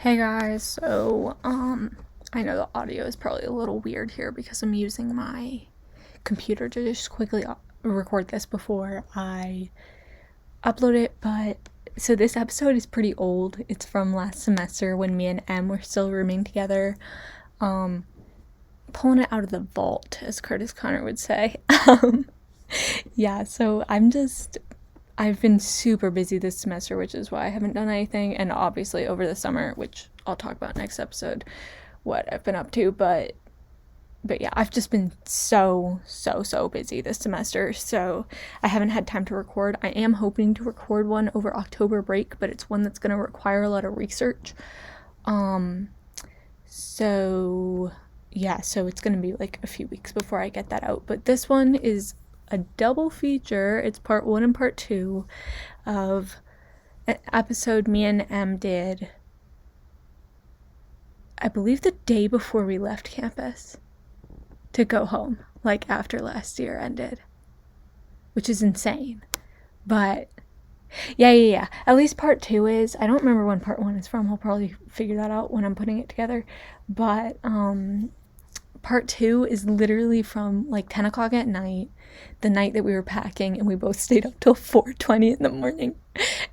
Hey guys, I know the audio is probably a little weird here because I'm using my computer to just quickly record this before I upload it, but so this episode is pretty old. It's from last semester when me and Em were still rooming together, pulling it out of the vault, as Curtis Connor would say. Yeah, so I've been super busy this semester, which is why I haven't done anything, and obviously over the summer, which I'll talk about next episode, what I've been up to, but yeah, I've just been so busy this semester, so I haven't had time to record. I am hoping to record one over October break, but it's one that's going to require a lot of research. So it's going to be like a few weeks before I get that out, but this one is a double feature. It's part 1 and part 2 of an episode me and Em did, I believe the day before we left campus to go home, like after last year ended, which is insane. But yeah, at least part 2 is. I don't remember when part 1 is from. I'll probably figure that out when I'm putting it together, but part 2 is literally from like 10 o'clock at night, the night that we were packing, and we both stayed up till 4:20 in the morning,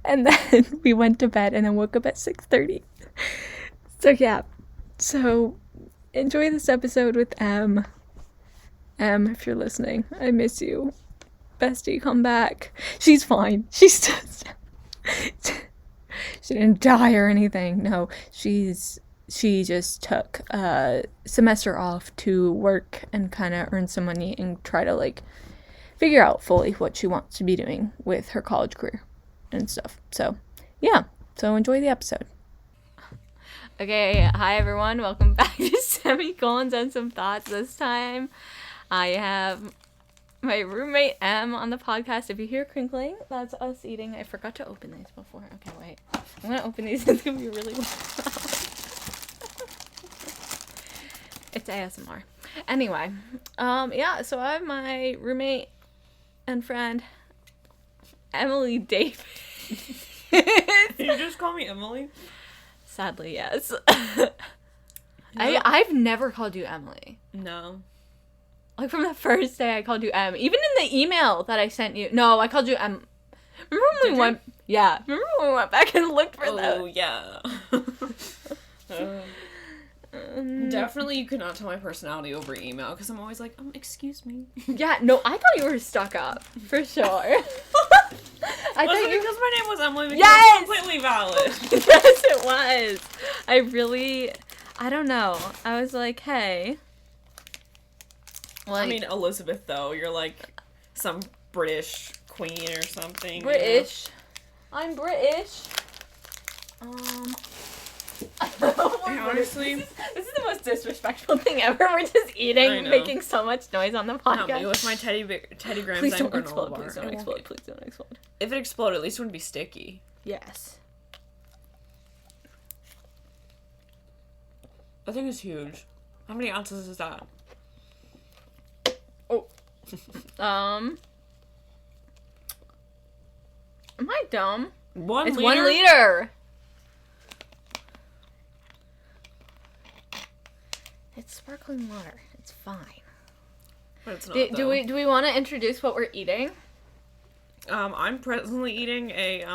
and then we went to bed and then woke up at 6:30. So enjoy this episode with Em. Em, if you're listening, I miss you. Bestie, come back. She's fine. She's just she didn't die or anything. No, she just took a semester off to work and kind of earn some money and try to like figure out fully what she wants to be doing with her college career and stuff. So yeah, so enjoy the episode. Okay, hi everyone, welcome back to Semicolons and Some Thoughts. This time I have my roommate Em on the podcast. If you hear crinkling, that's us eating. I forgot to open these before. Okay, wait. I'm gonna open these. It's gonna be really loud. It's ASMR. Anyway, so I have my roommate and friend, Emily Davis. Did you just call me Emily? Sadly, yes. I've never called you Emily. No. Like, from the first day I called you Em. Even in the email that I sent you. No, I called you Em. Remember when we went... Yeah. Remember when we went back and looked for that? Oh, yeah. Definitely you could not tell my personality over email, because I'm always like, excuse me. Yeah, no, I thought you were stuck up. For sure. I thought because my name was Emily, because yes! it's completely valid. Yes, it was. I don't know. I was like, hey... Like, I mean, Elizabeth, though. You're like some British queen or something. British. You know? I'm British. Honestly, this is the most disrespectful thing ever. We're just eating, making so much noise on the podcast. Not me. With my Teddy Grahams, please I'm don't explode. bar. Please don't explode. Please don't explode. If it exploded, at least it wouldn't be sticky. Yes. That thing is huge. How many ounces is that? Oh. Am I dumb? It's 1 liter. It's sparkling water. It's fine. But it's not, do we want to introduce what we're eating? I'm presently eating a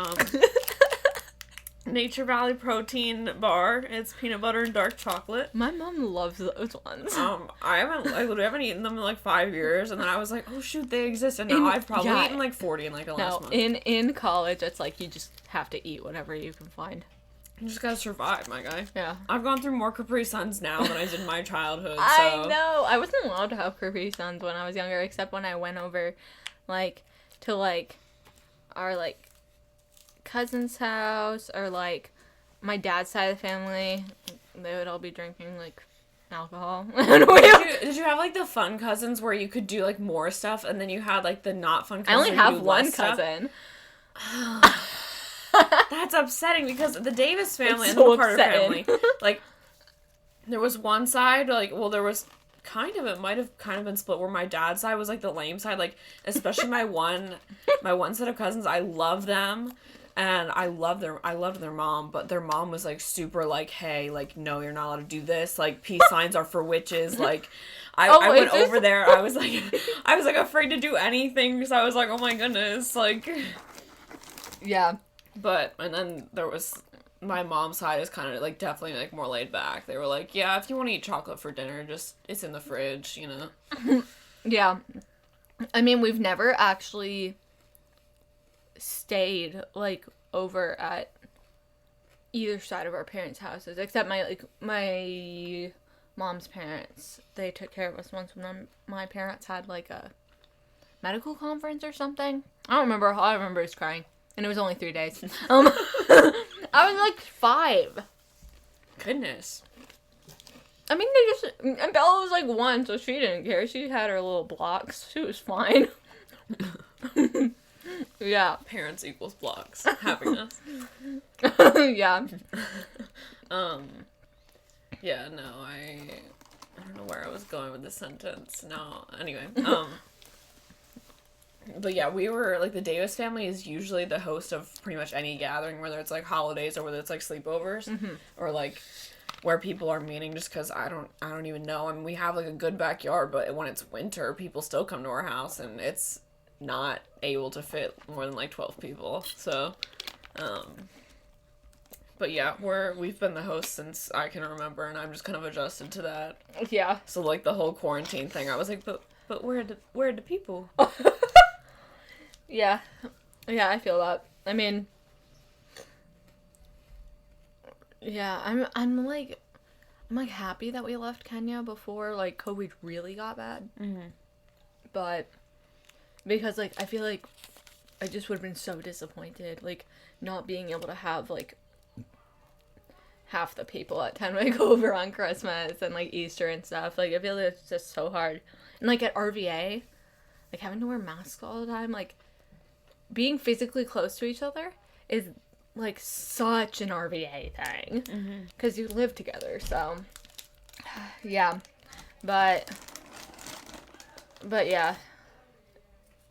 Nature Valley protein bar. It's peanut butter and dark chocolate. My mom loves those ones. I literally haven't eaten them in like 5 years, and then I was like, oh shoot, they exist, and now I've probably eaten like 40 in like the last month. In college, it's like you just have to eat whatever you can find. You just gotta survive, my guy. Yeah. I've gone through more Capri Suns now than I did in my childhood, so... I know! I wasn't allowed to have Capri Suns when I was younger, except when I went over, like, to, like, our, like, cousin's house, or, like, my dad's side of the family. They would all be drinking, like, alcohol. Did you have, like, the fun cousins where you could do, like, more stuff, and then you had, like, the not fun cousins? I only have one cousin. That's upsetting, because the Davis family and so the Carter family, like, there was one side, like, well, there was it might have kind of been split, where my dad's side was, like, the lame side, like, especially my one set of cousins, I love them, And I loved their mom, but their mom was like super like, hey, like, no, you're not allowed to do this. Like, peace signs are for witches. Like, I went over there. I was like, afraid to do anything because I was like, oh my goodness, like, Yeah. But, and then there was, my mom's side is kind of like definitely like more laid back. They were like, yeah, if you want to eat chocolate for dinner, just, it's in the fridge, you know? Yeah. I mean, we've never actually stayed like over at either side of our parents' houses, except my mom's parents. They took care of us once when my parents had like a medical conference or something. I don't remember. All I remember is crying, and it was only 3 days. I was like 5. Goodness. I mean, and Bella was like 1, so she didn't care. She had her little blocks. She was fine. Yeah. Parents equals blocks. Happiness. Yeah. Yeah, no, I don't know where I was going with this sentence. No, anyway, but yeah, we were, like, the Davis family is usually the host of pretty much any gathering, whether it's, like, holidays or whether it's, like, sleepovers, or, like, where people are meeting, just because I don't even know. I mean, we have, like, a good backyard, but when it's winter, people still come to our house, and it's not able to fit more than, like, 12 people, so, but yeah, we've been the host since I can remember, and I'm just kind of adjusted to that. Yeah. So, like, the whole quarantine thing, I was like, but where are the people? Yeah. Yeah, I feel that. I mean, yeah, I'm like happy that we left Kenya before, like, COVID really got bad. Mm-hmm. But because, like, I feel like I just would have been so disappointed, like, not being able to have, like, half the people at Tenwick over on Christmas and, like, Easter and stuff. Like, I feel like it's just so hard. And, like, at RVA, like, having to wear masks all the time, like, being physically close to each other is, like, such an RVA thing. Because you live together, so, yeah. But yeah.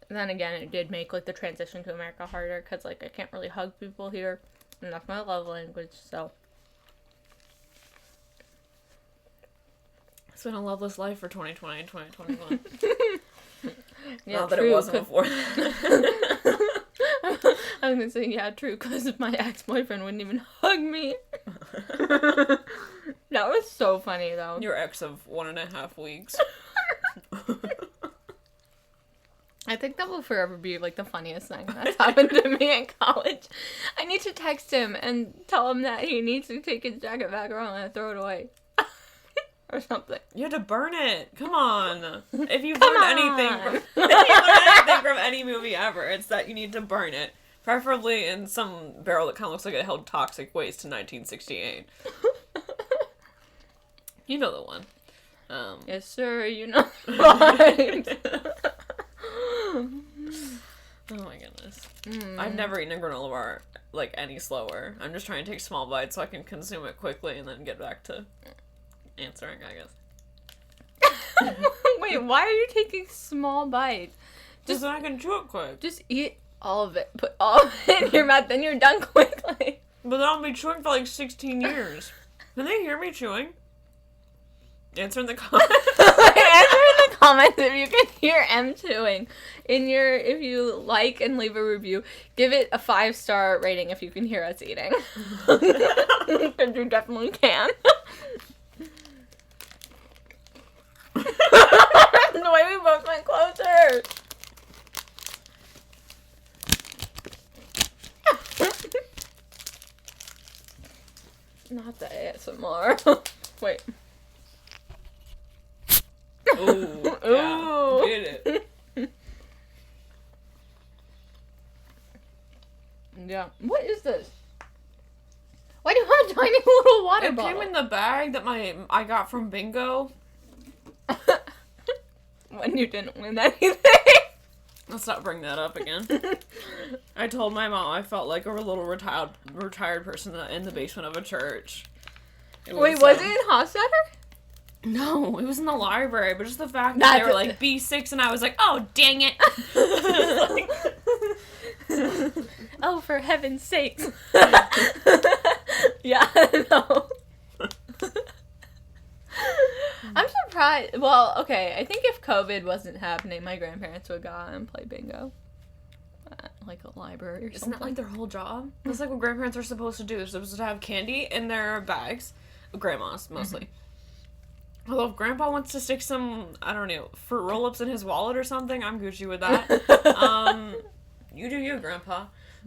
Then again, it did make, like, the transition to America harder, because, like, I can't really hug people here, and that's my love language, so. It's been a loveless life for 2020 and 2021. Yeah, not that true, it wasn't before. I was gonna say, yeah, true, because my ex-boyfriend wouldn't even hug me. That was so funny, though. Your ex of 1.5 weeks. I think that will forever be, like, the funniest thing that's happened to me in college. I need to text him and tell him that he needs to take his jacket back or I'm gonna throw it away. Or something. You had to burn it. Come on. If you've learned anything from any movie ever, it's that you need to burn it. Preferably in some barrel that kind of looks like it held toxic waste in 1968. You know the one. Yes, sir, you know. Right. Oh my goodness. I've never eaten a granola bar, like, any slower. I'm just trying to take small bites so I can consume it quickly and then get back to answering, I guess. Wait, why are you taking small bites? Just so I can chew it quick. Just eat all of it. Put all of it in your mouth, then you're done quickly. But then I'll be chewing for like 16 years. Can they hear me chewing? Answer in the comments. Answer in the comments if you can hear M chewing. If you like and leave a review, give it a 5-star rating if you can hear us eating. Because you definitely can. The way we both went closer. Not the ASMR. Wait. Ooh. Yeah. Get it. Yeah. What is this? Why do you have a tiny little water bottle? It came in the bag that I got from Bingo. When you didn't win anything. Let's not bring that up again. I told my mom I felt like a little retired person in the basement of a church. Wait, was it in Hofstadter? No, it was in the library, but just the fact that they were like B6 and I was like, oh, dang it. Oh, for heaven's sakes. Yeah, no. I'm surprised. Well, okay, I think if COVID wasn't happening, my grandparents would go out and play bingo. Like a library or Isn't something. that like their whole job? That's like what grandparents are supposed to do. They're supposed to have candy in their bags. Grandmas, mostly. Although if grandpa wants to stick some, I don't know, fruit roll-ups in his wallet or something, I'm Gucci with that. You do you, grandpa.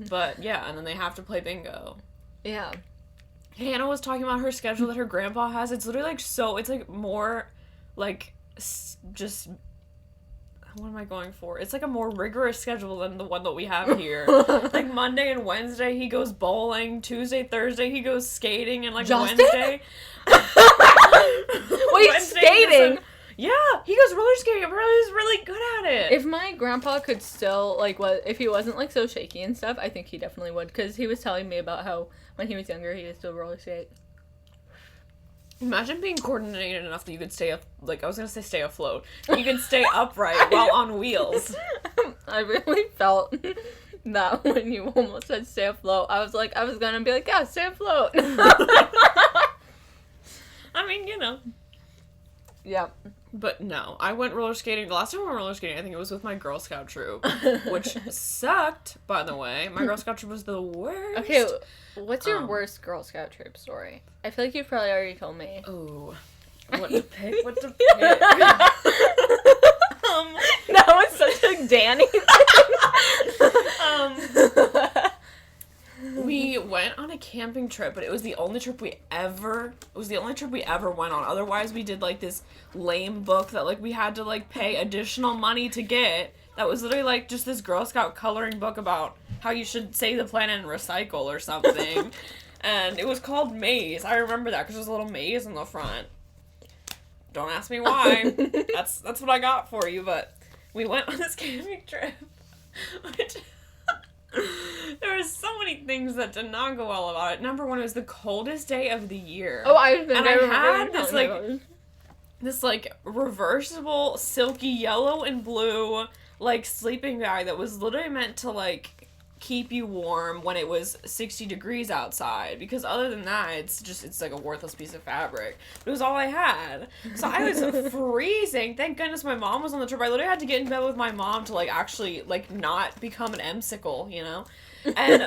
But yeah, and then they have to play bingo. Yeah. Hannah was talking about her schedule that her grandpa has. It's literally like it's like more like just what am I going for? It's like a more rigorous schedule than the one that we have here. Like Monday and Wednesday he goes bowling, Tuesday, Thursday he goes skating, and like Justin? Wednesday. Wait, Wednesday, skating? Yeah, he goes roller skating. Apparently he's really good at it. If my grandpa could still, like, if he wasn't, like, so shaky and stuff, I think he definitely would. Because he was telling me about how, when he was younger, he used to roller skate. Imagine being coordinated enough that you could stay up, like, I was gonna say stay afloat. You could stay upright while on wheels. I really felt that when you almost said stay afloat. I was gonna be like, yeah, stay afloat. I mean, you know. Yeah. But no, I went roller skating. The last time I went roller skating, I think it was with my Girl Scout troop, which sucked, by the way. My Girl Scout troop was the worst. Okay, what's your worst Girl Scout troop story? I feel like you've probably already told me. Oh, what to pick? What to pick? That was such a Danny We went on a camping trip, but it was the only trip we ever went on. Otherwise, we did like this lame book that like we had to like pay additional money to get. That was literally like just this Girl Scout coloring book about how you should save the planet and recycle or something. And it was called Maze. I remember that because there's a little maze in the front. Don't ask me why. That's what I got for you. But we went on this camping trip, which there were so many things that did not go well about it. Number one, it was the coldest day of the year. Oh, I had this like reversible, silky yellow and blue like sleeping bag that was literally meant to like keep you warm when it was 60 degrees outside, because other than that it's like a worthless piece of fabric. But it was all I had, so I was freezing. Thank goodness my mom was on the trip. I literally had to get in bed with my mom to like actually like not become an emsicle, you know. And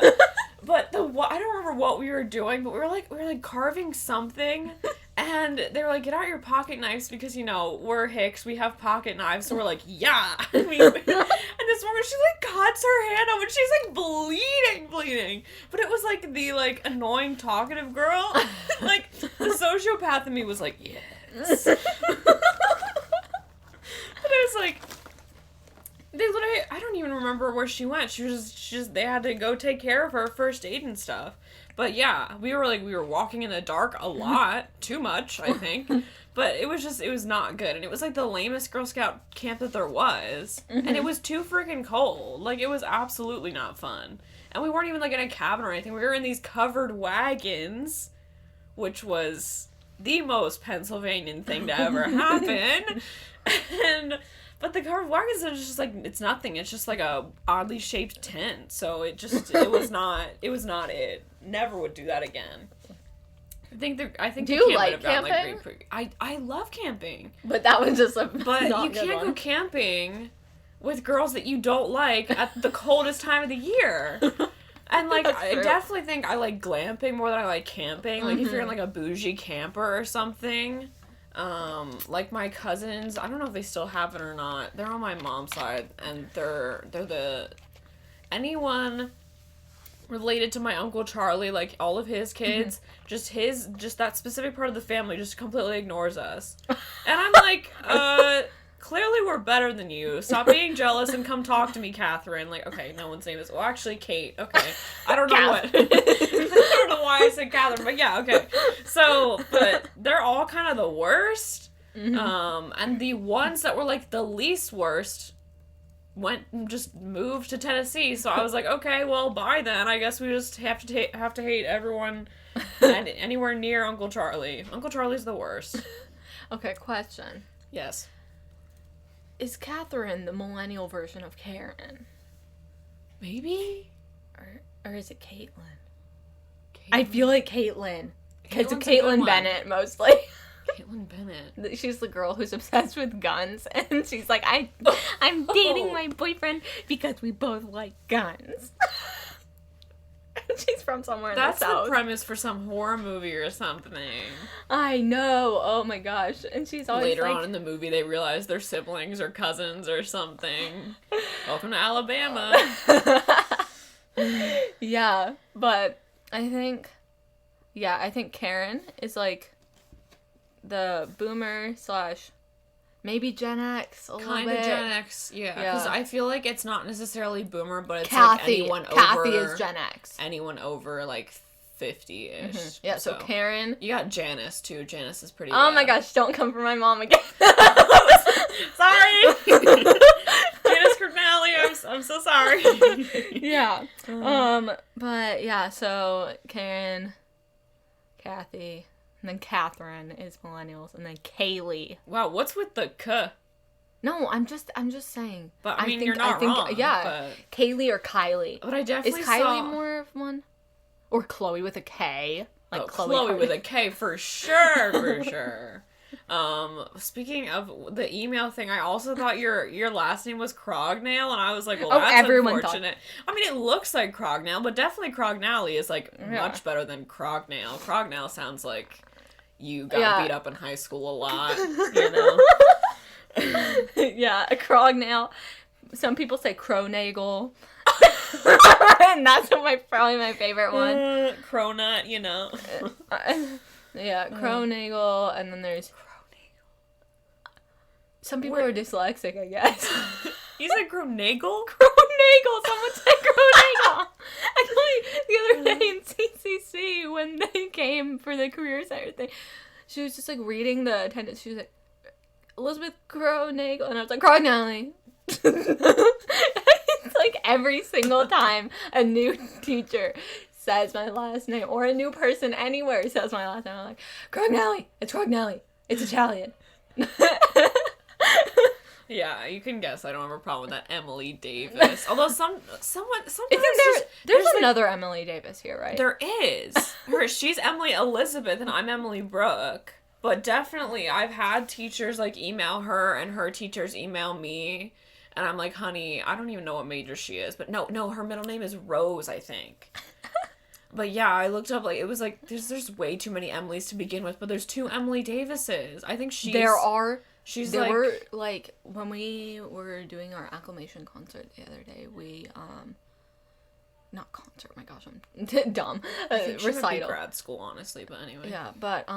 but I don't remember what we were doing, but we were like carving something. And they were like, get out your pocket knives because, you know, we're Hicks, we have pocket knives, so we're like, yeah. And this woman, she like cuts her hand open, she's like bleeding. But it was like the like annoying talkative girl. Like the sociopath in me was like, yes. But it was like, they literally, I don't even remember where she went. She just, they had to go take care of her first aid and stuff. But yeah, we were walking in the dark a lot, too much, I think. But it was not good. And it was like the lamest Girl Scout camp that there was. Mm-hmm. And it was too freaking cold. Like, it was absolutely not fun. And we weren't even like in a cabin or anything. We were in these covered wagons, which was the most Pennsylvanian thing to ever happen. But the covered wagons are just like, it's nothing. It's just like a oddly shaped tent. So it was not it. Never would do that again. I think do you like camping? I love camping. But that was just But you can't go camping with girls that you don't like at the coldest time of the year. And like, I definitely think I like glamping more than I like camping. Like, if you're in like a bougie camper or something. Like my cousins, I don't know if they still have it or not. They're on my mom's side, and they're anyone related to my Uncle Charlie, like all of his kids, just that specific part of the family just completely ignores us. And I'm like, clearly we're better than you. Stop being jealous and come talk to me, Catherine. Like, okay, no one's name is, well, actually, Kate. Okay. I don't know what. I don't know why I said Catherine, but yeah, okay. So, but they're all kind of the worst. Mm-hmm. And the ones that were like the least worst just moved to Tennessee. So I was like, okay, well, bye then. I guess we just have to hate everyone and anywhere near Uncle Charlie. Uncle Charlie's the worst. Okay, question. Yes. Is Catherine the millennial version of Karen? Maybe? Or is it Caitlyn? I feel like Caitlyn. Because of Caitlyn Bennett, mostly. Caitlyn Bennett. She's the girl who's obsessed with guns, and she's like, I'm dating my boyfriend because we both like guns. She's from somewhere in the South. That's the premise for some horror movie or something. I know. Oh my gosh. And she's always later on in the movie they realize they're siblings or cousins or something. Welcome to Alabama. Yeah, but I think Karen is like the boomer / maybe Gen X a little bit. Kind of Gen X, yeah. Because I feel like it's not necessarily boomer, but it's Kathy. like anyone over... Kathy is Gen X. Anyone over, like, 50-ish. Mm-hmm. Yeah, so Karen... You got Janice, too. Janice is pretty Oh bad. my gosh, don't come for my mom again. Sorry! Janice Cornelli, I'm so sorry. Yeah. But, yeah, so Karen, Kathy... And then Catherine is millennials, and then Kaylee. Wow, what's with the K? No, I'm just saying. But I mean, you're not wrong. Yeah, but... Kaylee or Kylie. But I definitely is Kylie more of one, or Chloe with a K? Like Chloe with a K for sure, for sure. Speaking of the email thing, I also thought your last name was Crognail, and I was like, well, that's unfortunate. I mean, it looks like Crognail, but definitely Crognally is like much better than Crognail. Crognail sounds like you got beat up in high school a lot, you know? Yeah, a Crognail. Some people say Crownagel. And that's probably my favorite one. Cronut, you know. Yeah, Crownagel, and then there's... Some people are dyslexic, I guess. You said Crownagel? Crownagel! Someone said Crownagel! Actually, the other day in CCC, when they came for the career center thing, she was just, like, reading the attendance. She was like, Elizabeth Crownagel, and I was like, Crognally. It's like every single time a new teacher says my last name, or a new person anywhere says my last name, I'm like, Crognally! It's Crognally! It's Italian. Yeah, you can guess I don't have a problem with that Emily Davis. Although sometimes there's another like, Emily Davis here, right? There is. She's Emily Elizabeth and I'm Emily Brooke. But definitely I've had teachers like email her and her teachers email me, and I'm like, honey, I don't even know what major she is. But no, her middle name is Rose, I think. But yeah, I looked up, like, it was like, there's way too many Emilys to begin with, but there's 2 Emily Davises. I think There were, like, when we were doing our acclamation concert the other day, we, not concert, my gosh, I'm dumb. I think she recital. Might be grad school, honestly, but anyway. Yeah, but,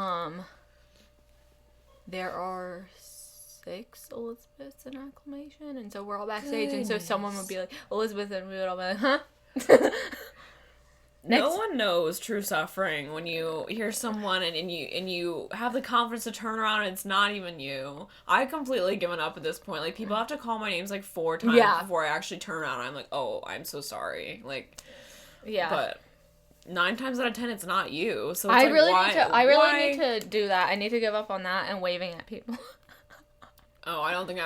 there are 6 Elizabeths in acclamation, and so we're all backstage, and so someone would be like, Elizabeth, and we would all be like, huh? No one knows true suffering when you hear someone and you have the confidence to turn around and it's not even you. I completely given up at this point. Like, people have to call my names like 4 times before I actually turn around and I'm like, oh, I'm so sorry. Like, yeah. But 9 times out of 10, it's not you. So it's I really need to do that. I need to give up on that and waving at people. Oh, I don't think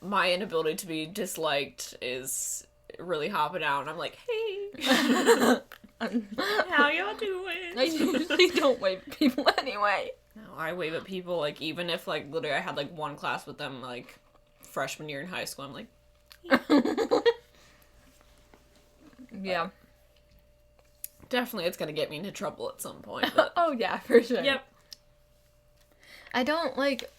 my inability to be disliked is really hopping out, and I'm like, hey, how y'all doing? I usually don't wave at people anyway. No, I wave at people, like, even if, like, literally I had, like, one class with them, like, freshman year in high school, I'm like, yeah. Definitely it's gonna get me into trouble at some point, but... Oh, yeah, for sure. Yep. I don't, like...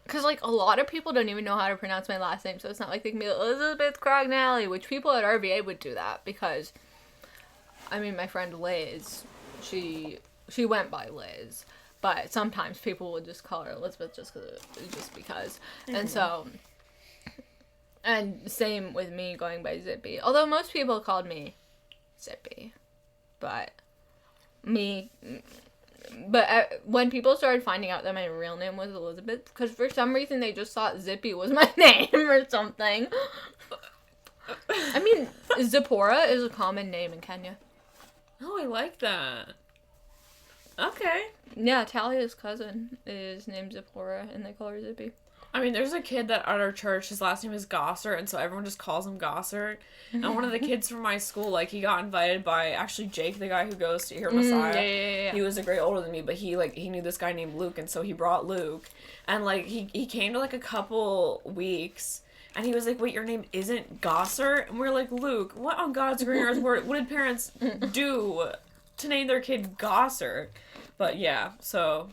Because, like, a lot of people don't even know how to pronounce my last name, so it's not like they can be like, Elizabeth Crognally, which people at RVA would do that, because, I mean, my friend Liz, she went by Liz, but sometimes people would just call her Elizabeth just because. Mm-hmm. And so, and same with me going by Zippy, although most people called me Zippy, but when people started finding out that my real name was Elizabeth, because for some reason they just thought Zippy was my name or something. I mean, Zipporah is a common name in Kenya. Oh, I like that. Okay. Yeah, Talia's cousin is named Zipporah, and they call her Zippy. I mean, there's a kid that at our church, his last name is Gosser, and so everyone just calls him Gosser. And one of the kids from my school, like, he got invited by, actually, Jake, the guy who goes to hear Messiah. Yeah. He was a grade older than me, but he knew this guy named Luke, and so he brought Luke. And, like, he came to, like, a couple weeks, and he was like, wait, your name isn't Gosser? And we're like, Luke, what on God's green earth what did parents do to name their kid Gosser? But, yeah, so,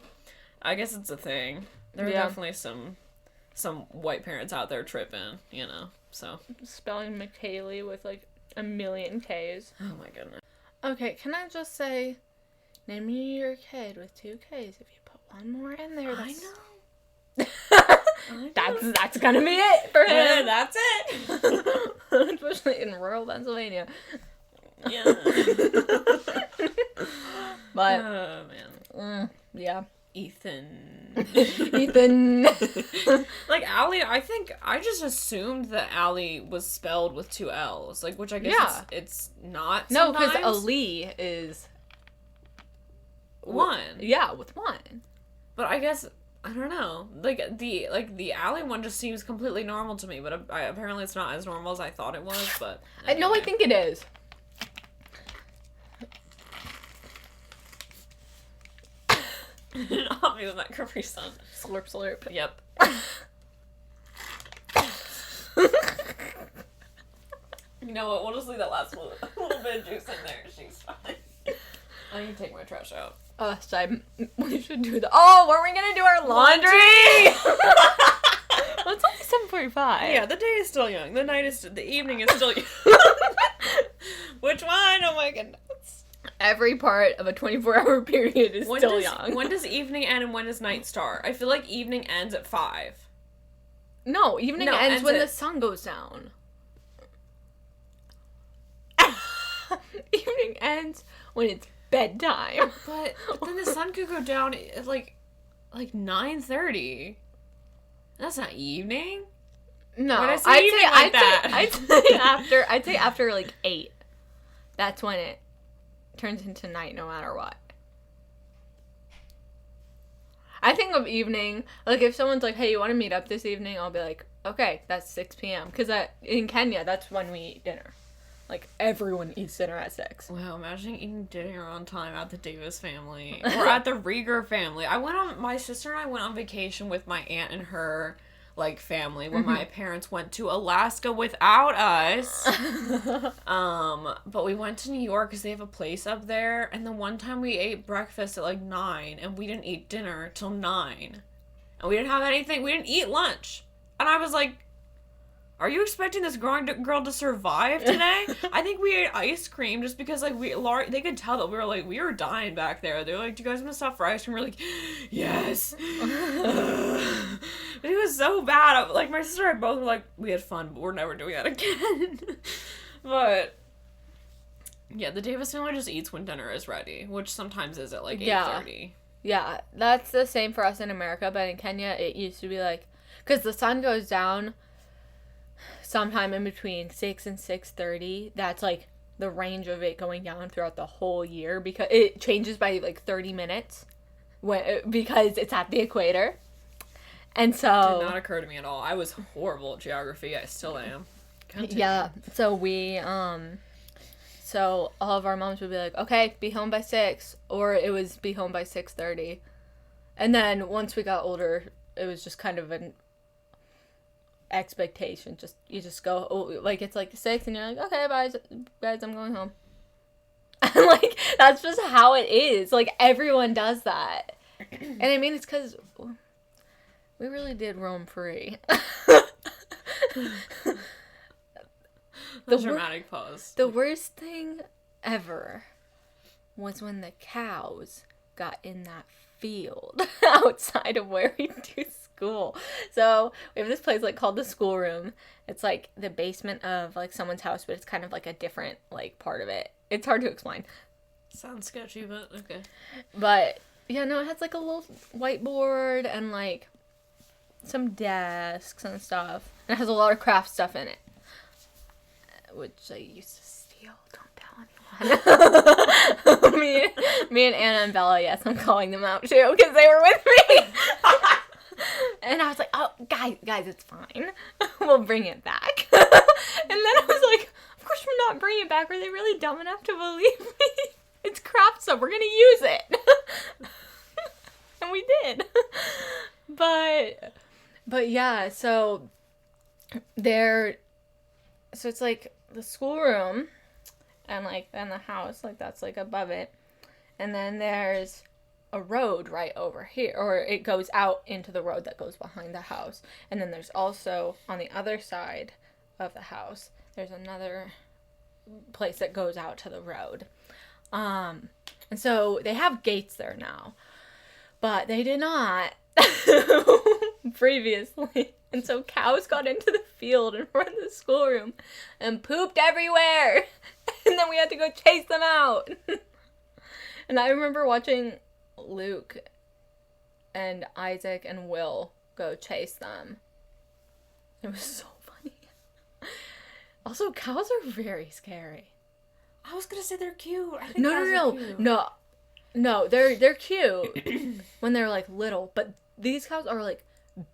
I guess it's a thing. There are definitely some white parents out there tripping, you know, so. Spelling McKaylee with, like, a million Ks. Oh, my goodness. Okay, can I just say, name me your kid with 2 Ks. If you put one more in there, that's... That's gonna be it for him. That's it. Especially in rural Pennsylvania. Yeah. But, oh, man. Yeah. Ethan. Like, Allie, I just assumed that Allie was spelled with 2 L's. Like, which I guess it's not No, sometimes. because Ali is... 1. Yeah, with 1. But I guess, I don't know. Like, the Allie one just seems completely normal to me, but apparently it's not as normal as I thought it was, but... Anyway. No, I think it is. Not me with that Capri Sun. Slurp, slurp. Yep. You know what? We'll just leave that last little bit of juice in there. She's fine. I need to take my trash out. So we should do the... Oh, weren't we gonna do our laundry? Well, it's only 7:45. Yeah, the day is still young. The evening is still young. Which one? Oh my goodness. Every part of a 24-hour period is still young. When does evening end and when does night start? I feel like evening ends at 5. No, evening ends when the sun goes down. Evening ends when it's bedtime. But then the sun could go down at like 9:30. That's not evening. No, I'd say after like 8. That's when it turns into night, no matter what. I think of evening, like if someone's like, hey, you want to meet up this evening? I'll be like, okay, that's 6 p.m. Because in Kenya, that's when we eat dinner. Like, everyone eats dinner at 6. Wow, imagine eating dinner on time at the Davis family. Or at the Rieger family. My sister and I went on vacation with my aunt and her, like, family when my parents went to Alaska without us. But we went to New York because they have a place up there. And the one time we ate breakfast at, like, 9, and we didn't eat dinner till 9. And we didn't have anything. We didn't eat lunch. And I was like, are you expecting this girl to survive today? I think we ate ice cream just because, like, they could tell that we were dying back there. They were like, do you guys want to stop for ice cream? We're like, yes. But it was so bad. Like, my sister and I both were like, we had fun, but we're never doing that again. But, yeah, the Davis family just eats when dinner is ready, which sometimes is at, like, 8:30. Yeah, that's the same for us in America, but in Kenya, it used to be, like, because the sun goes down sometime in between 6 and 6:30. That's like the range of it going down throughout the whole year because it changes by like 30 minutes because it's at the equator. And so did not occur to me at all. I was horrible at geography. I still am. Continue. Yeah. So so all of our moms would be like, okay, be home by 6, or it was be home by 6:30. And then once we got older, it was just kind of an expectation. You just go, like, it's like 6 and you're like, okay, bye guys, I'm going home. And like, that's just how it is. Like, everyone does that. And I mean, it's because we really did roam free. The dramatic pause. The worst thing ever was when the cows got in that field outside of where we do school. So we have this place like called the schoolroom. It's like the basement of like someone's house, but it's kind of like a different like part of it. It's hard to explain. Sounds sketchy, but okay. But yeah, no, it has like a little whiteboard and like some desks and stuff. And it has a lot of craft stuff in it, which I used to steal. Don't tell anyone. me and Anna and Bella, yes, I'm calling them out too because they were with me. And I was like, oh, guys, it's fine. We'll bring it back. And then I was like, of course we're not bringing it back. Are they really dumb enough to believe me? It's craft stuff. We're going to use it. And we did. But yeah, so it's like the schoolroom and the house, like that's like above it. And then there's a road right over here, or it goes out into the road that goes behind the house. And then there's also on the other side of the house, there's another place that goes out to the road. And so they have gates there now, but they did not previously. And so cows got into the field in front of the schoolroom and pooped everywhere. And then we had to go chase them out. And I remember watching Luke and Isaac and Will go chase them. It was so funny. Also, cows are very scary. I was gonna say they're cute. I think No, they're cute when they're like little, but these cows are like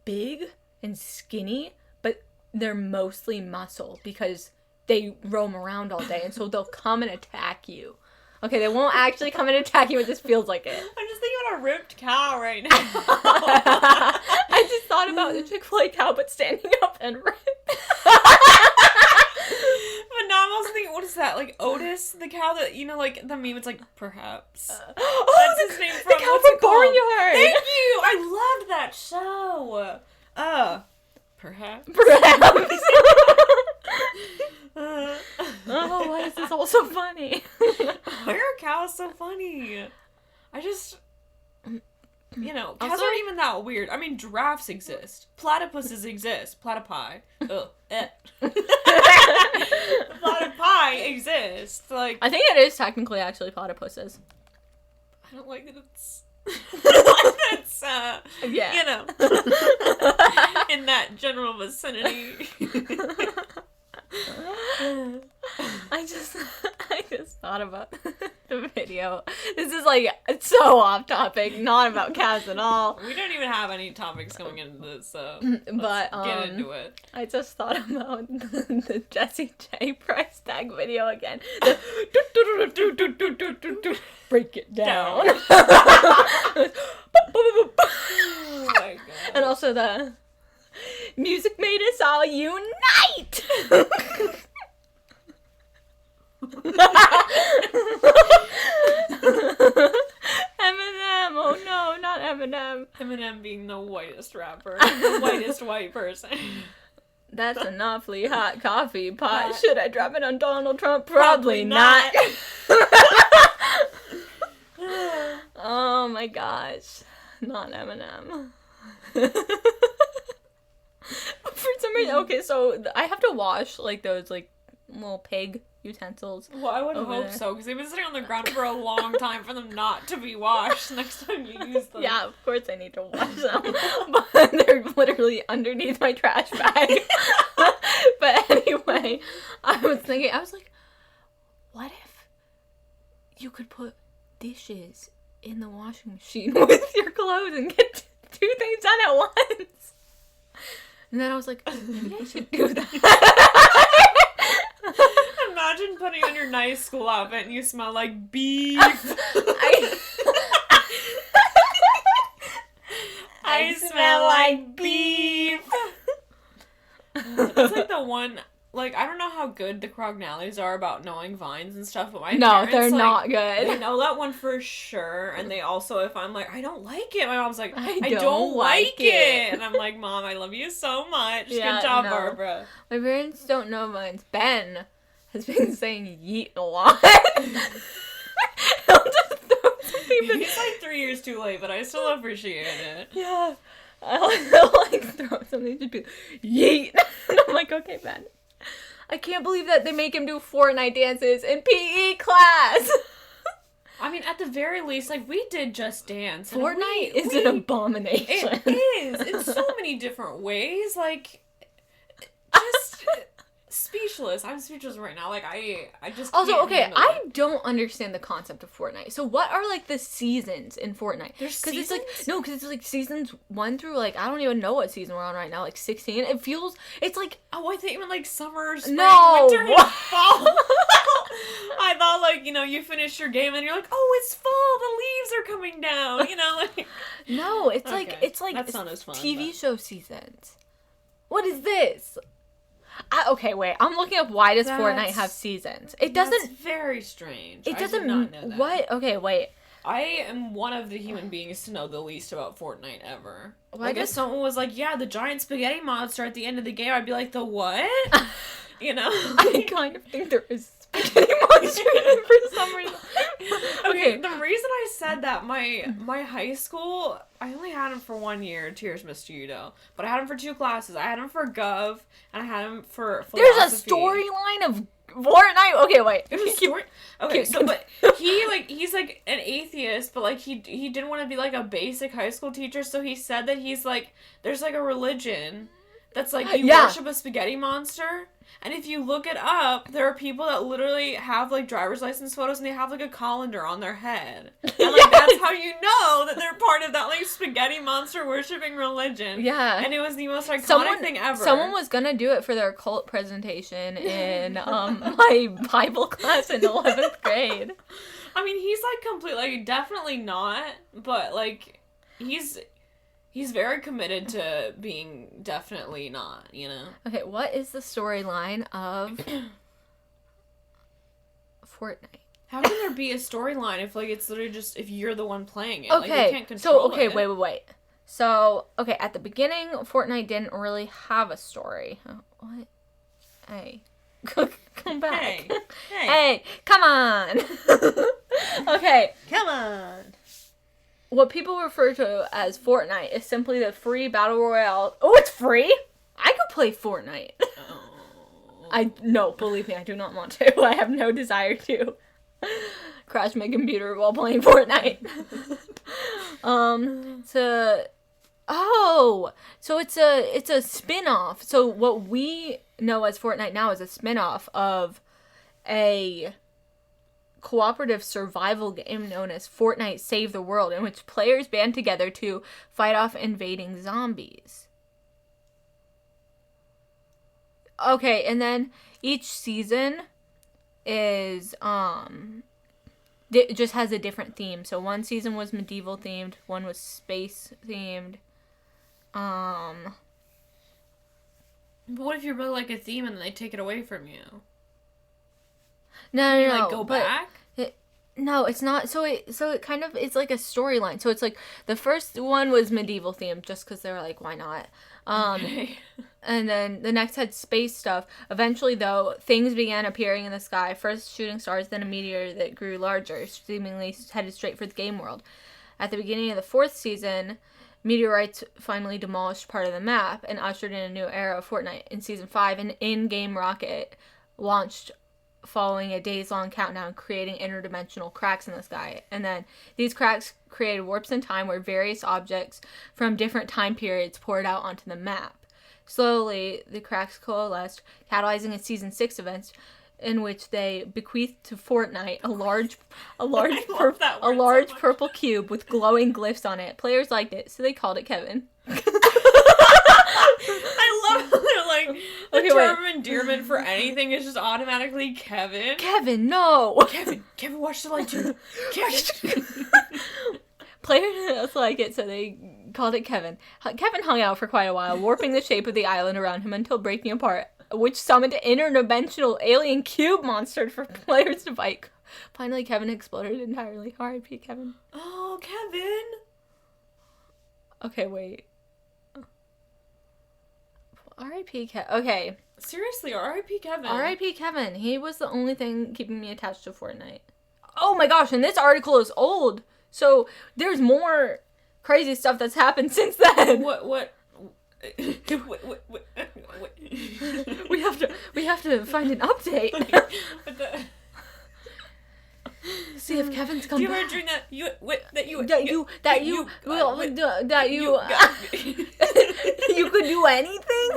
big and skinny, but they're mostly muscle because they roam around all day, and so they'll come and attack you. Okay, they won't actually come and attack you, but this feels like it. I'm just thinking about a ripped cow right now. I just thought about the Chick-fil-A cow, but standing up and ripped. But now I'm also thinking, what is that? Like Otis, the cow that, like the meme, it's like, perhaps. That's his name from, the cow from Barnyard. Thank you! I loved that show. Perhaps. Oh, why is this all so funny? Why are cows so funny? I just... cows Also, aren't even that weird. I mean, giraffes exist. Platypuses exist. Platypi. Ugh. Platypi exist. Like, I think it is technically actually platypuses. I don't like that it's... it's, yeah. in that general vicinity. I just thought about the video. This is like, it's so off topic, not about cats at all. We don't even have any topics going into this, so but let's get into it. I just thought about the Jessie J price tag video again. Break it down. Oh my god. And also the music made us all unite. Eminem, oh no, not Eminem. Eminem being the whitest rapper, the whitest white person. That's an awfully hot coffee pot. Should I drop it on Donald Trump? Probably not. Oh my gosh, not Eminem. For some reason, okay, so I have to wash like those like little pig utensils. Well, I would hope there. so, because they've been sitting on the ground for a long time for them not to be washed next time you use them. Yeah, of course I need to wash them. But they're literally underneath my trash bag. But anyway, I was like, what if you could put dishes in the washing machine with your clothes and get two things done at once? And then I was like, maybe I should do that. Imagine putting on your nice school outfit and you smell like beef. I smell like beef. It's like the one, like, I don't know how good the Crognallies are about knowing vines and stuff, but my parents, they're like, not good. They know that one for sure, and they also, if I'm like, I don't like it, my mom's like, I don't don't like like it. And I'm like, Mom, I love you so much. Yeah, Good job, no. Barbara. My parents don't know vines. Ben has been saying yeet a lot. He'll just throw something. He's like 3 years too late, but I still appreciate it. Yeah. He'll like throw something, just be yeet. And I'm like, okay, Ben. I can't believe that they make him do Fortnite dances in PE class. I mean, at the very least, like, we did Just Dance. Fortnite is an abomination. It is. In so many different ways. Like, just speechless. I'm speechless right now. Like, I just Also, can't okay, handle I it. don't understand the concept of Fortnite. So what are, like, the seasons in Fortnite? There's It's, like, seasons? no, because it's, like, seasons 1 through, like, I don't even know what season we're on right now, like, 16. It feels, it's, like... Oh, I think even, like, summer, spring, No! winter, and fall. I thought, like, you know, you finish your game and you're like, oh, it's fall, the leaves are coming down, you know, like... No, it's, Okay, it's, like, that's not as fun, TV but- show seasons. What is this? Okay, wait, I'm looking up why does Fortnite have seasons. It doesn't... That's very strange. It doesn't... I did not know that. What? Okay, wait. I am one of the human beings to know the least about Fortnite ever. Why Like, if does... someone was like, yeah, the giant spaghetti monster at the end of the game, I'd be like, the what? You know? I kind of think there is spaghetti monster for some reason. Okay, the reason I said that, my high school, I only had him for 1 year, Tears Mosquito, but I had him for 2 classes. I had him for Gov, and I had him for philosophy. There's a storyline of Fortnite? Okay, wait. There's a story. Okay, so but he's like an atheist, but like he didn't want to be like a basic high school teacher, so he said that he's like there's like a religion that's like you worship a spaghetti monster. And if you look it up, there are people that literally have, like, driver's license photos, and they have, like, a colander on their head. And, like, that's how you know that they're part of that, like, spaghetti monster worshipping religion. Yeah. And it was the most iconic thing ever. Someone was gonna do it for their cult presentation in my Bible class in 11th grade. I mean, he's, like, completely, like, definitely not, but, like, he's very committed to being definitely not, you know? Okay, what is the storyline of Fortnite? How can there be a storyline if, like, it's literally just, if you're the one playing it? Okay, like, they can't control it. wait. So, okay, at the beginning, Fortnite didn't really have a story. What? Hey. Come back. Hey. Hey, come on! Okay. Come on. What people refer to as Fortnite is simply the free battle royale. Oh, it's free? I could play Fortnite. Oh. No, believe me, I do not want to. I have no desire to crash my computer while playing Fortnite. So it's a spin-off. So what we know as Fortnite now is a spin-off of a cooperative survival game known as Fortnite Save the World, in which players band together to fight off invading zombies. Okay, and then each season is it just has a different theme. So one season was medieval themed, one was space themed. But what if you really like a theme and then they take it away from you? No, You like go back? No, it's not. So it kind of, it's like a storyline. So it's like the first one was medieval themed just because they were like, why not? Okay. And then the next had space stuff. Eventually, though, things began appearing in the sky. First shooting stars, then a meteor that grew larger, seemingly headed straight for the game world. At the beginning of the 4th season, meteorites finally demolished part of the map and ushered in a new era of Fortnite. In Season 5, an in-game rocket launched following a days-long countdown, creating interdimensional cracks in the sky. And then these cracks created warps in time where various objects from different time periods poured out onto the map. Slowly, the cracks coalesced, catalyzing a Season 6 event in which they bequeathed to Fortnite a large purple cube with glowing glyphs on it. Players liked it, so they called it Kevin. I love how they're like, the term of endearment for anything is just automatically Kevin. Kevin, no! Kevin, watch the light too. Kevin. Players like it, so they called it Kevin. Kevin hung out for quite a while, warping the shape of the island around him until breaking apart, which summoned an interdimensional alien cube monster for players to fight. Finally, Kevin exploded entirely. R.I.P. Kevin. Oh, Kevin. Okay, wait. R.I.P. Kevin. Okay. Seriously, R.I.P. Kevin. R.I.P. Kevin. He was the only thing keeping me attached to Fortnite. Oh my gosh, and this article is old. So there's more crazy stuff that's happened since then. What? We have to find an update. See if Kevin's come back. Do you ever dream that you you could do anything?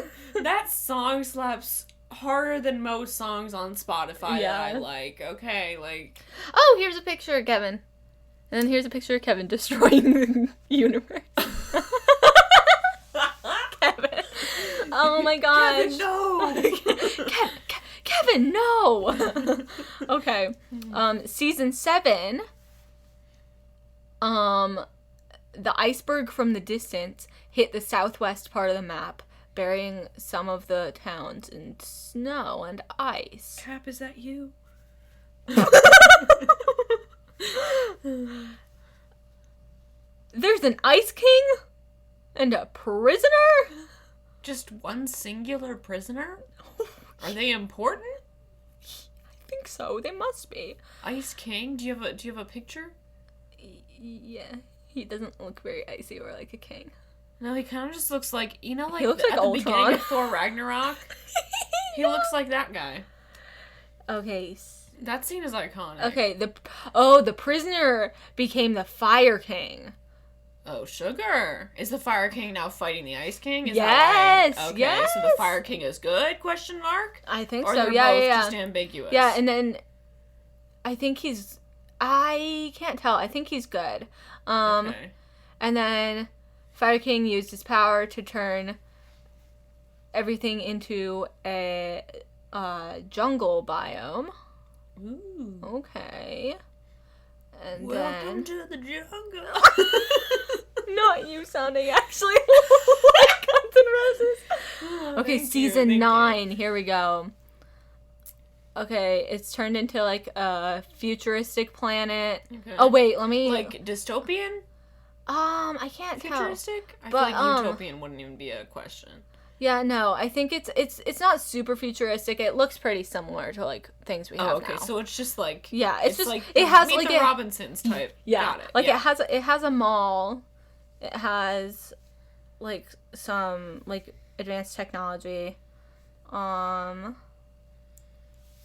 That song slaps harder than most songs on Spotify Yeah. that I like. Okay, like. Oh, here's a picture of Kevin. And then here's a picture of Kevin destroying the universe. Kevin. Oh my gosh. Kevin, no! Kevin, no! Okay. Season 7. The iceberg from the distance hit the southwest part of the map, burying some of the towns in snow and ice. Cap, is that you? There's an ice king and a prisoner? Just one singular prisoner? Are they important? I think so. They must be. Ice King? Do you have a picture? Yeah. He doesn't look very icy or like a king. No, he kind of just looks like, you know, like, He looks like at the Ultron. beginning of Thor Ragnarok. He looks like that guy. Okay. That scene is iconic. Okay, the prisoner became the Fire King. Oh, sugar. Is the Fire King now fighting the Ice King? Is Yes, that right? Okay, yes. so the Fire King is good? Question mark? I think or so. They're Yeah, both yeah. just ambiguous. Yeah, and then I think I can't tell. I think he's good. Okay. And then Fire King used his power to turn everything into a jungle biome. Ooh. Okay. And Welcome then to the jungle. not you sounding actually like Guns N' Roses. Oh, Okay, thank season you. 9. Here we go. Okay, it's turned into like a futuristic planet. Okay. Oh wait, let me Like dystopian? I can't tell. Futuristic? I But, feel like utopian wouldn't even be a question. Yeah, no, I think it's not super futuristic. It looks pretty similar to like things we have Oh, okay. now. So it's just like Yeah, it's just like it has Meet like the Robinsons type. yeah, Got it. like yeah. it has a mall. It has like some like advanced technology.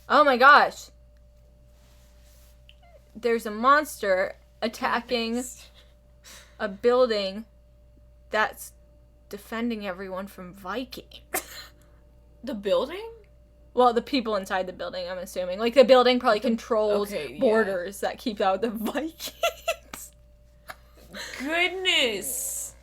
Oh my gosh. There's a monster attacking a building that's defending everyone from Vikings. The building? Well, the people inside the building, I'm assuming. Like, the building probably controls yeah. borders that keep out the Vikings. Goodness.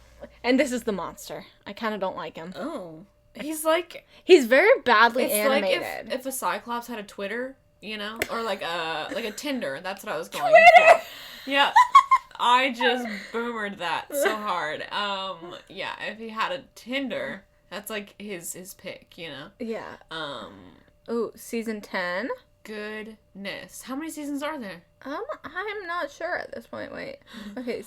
And this is the monster. I kind of don't like him. Oh. He's like He's very badly it's animated. like if a Cyclops had a Twitter, you know? Or like a Tinder. That's what I was going Twitter! for. Yeah. I just boomered that so hard. Yeah, if he had a Tinder, that's like his pick, you know? Yeah. Um, Oh, season 10? Goodness. How many seasons are there? I'm not sure at this point. Wait. Okay.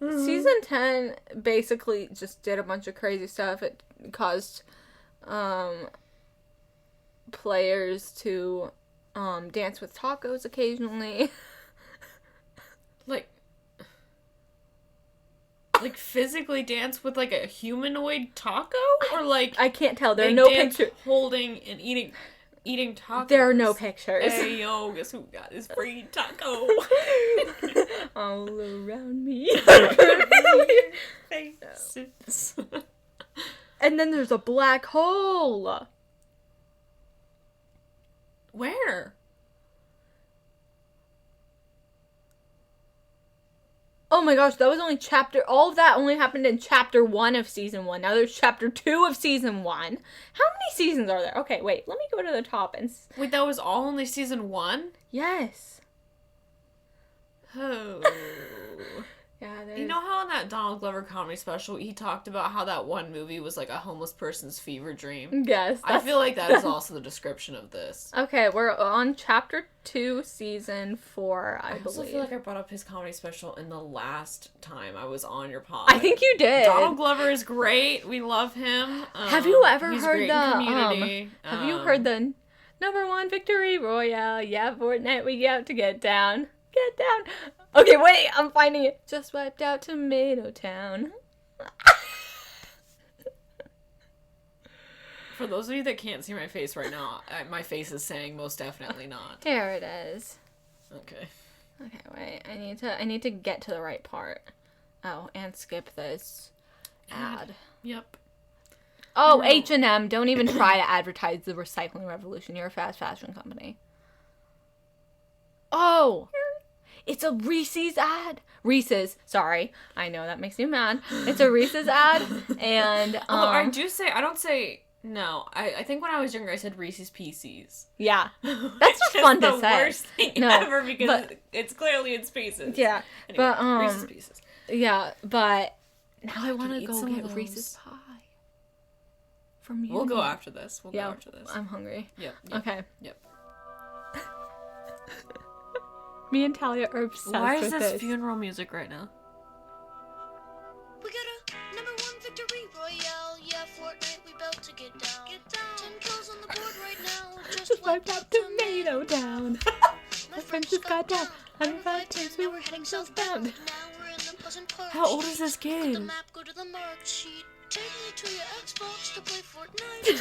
Season 10 basically just did a bunch of crazy stuff. It caused players to dance with tacos occasionally. Like physically dance with like a humanoid taco? Or like I can't tell. There are they no dance pictures. holding and eating tacos. There are no pictures. Hey yo, guess who got his free taco? All around me. Faces. And then there's a black hole. Where? Oh my gosh, that was only all of that only happened in chapter 1 of season 1. Now there's chapter 2 of season 1. How many seasons are there? Okay, wait, let me go to the top and... Wait, that was all only season 1? Yes. Oh. Yeah, there's... You know how in that Donald Glover comedy special he talked about how that one movie was like a homeless person's fever dream? Yes. I feel like that is also the description of this. Okay, we're on chapter 2, season 4, I believe. also feel like I brought up his comedy special in the last time I was on your pod. I think you did. Donald Glover is great. We love him. Have you ever he's heard great the in Community. have you heard the number 1 victory royale? Yeah, Fortnite, we get out to get down. Get down. Okay, wait, I'm finding it. Just wiped out Tomato Town. For those of you that can't see my face right now, my face is saying most definitely not. There it is. Okay. Okay, wait. I need to get to the right part. Oh, and skip this ad. Yep. Oh, H&M, don't even try to advertise the recycling revolution. You're a fast fashion company. Oh, it's a Reese's ad. Reese's, sorry. I know that makes you mad. It's a Reese's ad, and I don't say no. I think when I was younger I said Reese's Pieces. Yeah. That's just fun to say. The worst thing ever because it's clearly in spaces. Yeah. Anyway, but Reese's Pieces. Yeah, but now I want to go get those. Reese's pie. From you. We'll go after this. Go after this. I'm hungry. Yep. Okay. Yep. Me and Talia are obsessed with this. Why is this funeral music right now? We got a #1 victory royale. Yeah, Fortnite, we about to get down. 10 kills on the board right now. Just wiped out Tomato Town. My friends just got down. 105 times we were heading southbound. Now we're in the Pleasant Park. How old is this Go to kid? the map, go to the mark sheet. Take me to your Xbox to play Fortnite today.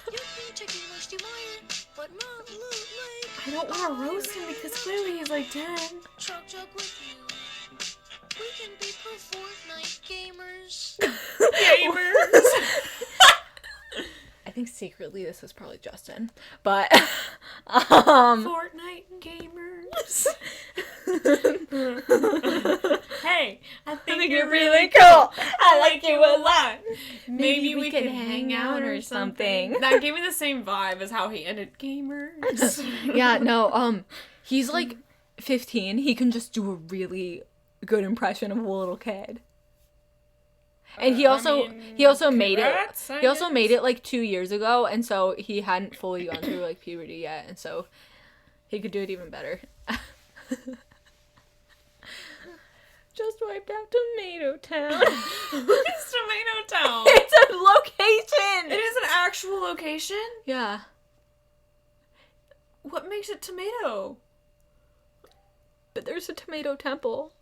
You can take me most you might, but not loot like. I don't want to roast him because clearly he's like 10. Chug with you. We can be pro Fortnite gamers. I think secretly this was probably Justin, but Fortnite gamers. Hey, I think you're really cool. I like you a lot. Maybe we can hang out or something. That gave me the same vibe as how he ended gamers. Yeah, no, he's like 15. He can just do a really good impression of a little kid. And he also made it like 2 years ago, and so he hadn't fully gone through like puberty yet, and so he could do it even better. Just wiped out Tomato Town. It's Tomato Town. It's a location. It is an actual location? Yeah. What makes it tomato? But there's a tomato temple.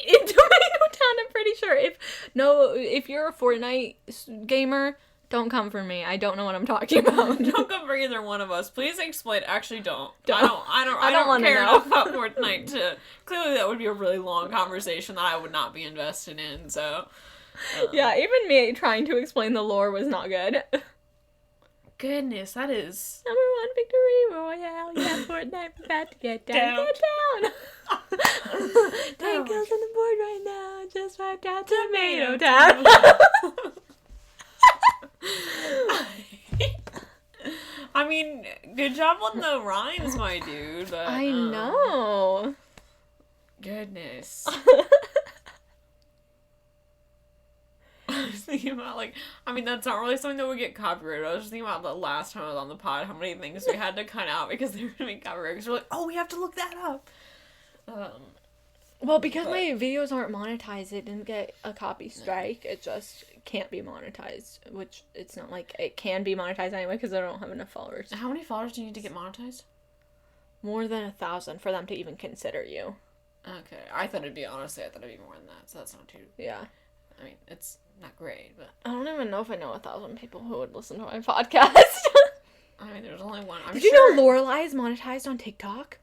In Tomato Town, I'm pretty sure. If you're a Fortnite gamer, don't come for me. I don't know what I'm talking about. Don't come for either one of us. Please explain. Actually, don't. Don't. I don't care know. enough about Fortnite to. Clearly, that would be a really long conversation that I would not be invested in. So. Yeah, even me trying to explain the lore was not good. Goodness, that is #1 victory royale. Yeah, Fortnite about to get down. Get down. 10 kills on the board right now. Just wiped out Tomato Town. I mean, good job on the rhymes, my dude. But, I know. Goodness. I was thinking about, like, I mean, that's not really something that would get copyrighted. I was just thinking about the last time I was on the pod, how many things we had to cut out because they were going to be copyrighted. Because we're like, oh, we have to look that up. Well, because my videos aren't monetized, it didn't get a copy strike. It just can't be monetized, which it's not like it can be monetized anyway because I don't have enough followers. How many followers do you need to get monetized? More than 1,000 for them to even consider you. Okay. I thought it'd be more than that, so that's not too... Yeah. I mean, it's not great, but... I don't even know if I know 1,000 people who would listen to my podcast. I mean, there's only one. Did you know Lorelai is monetized on TikTok?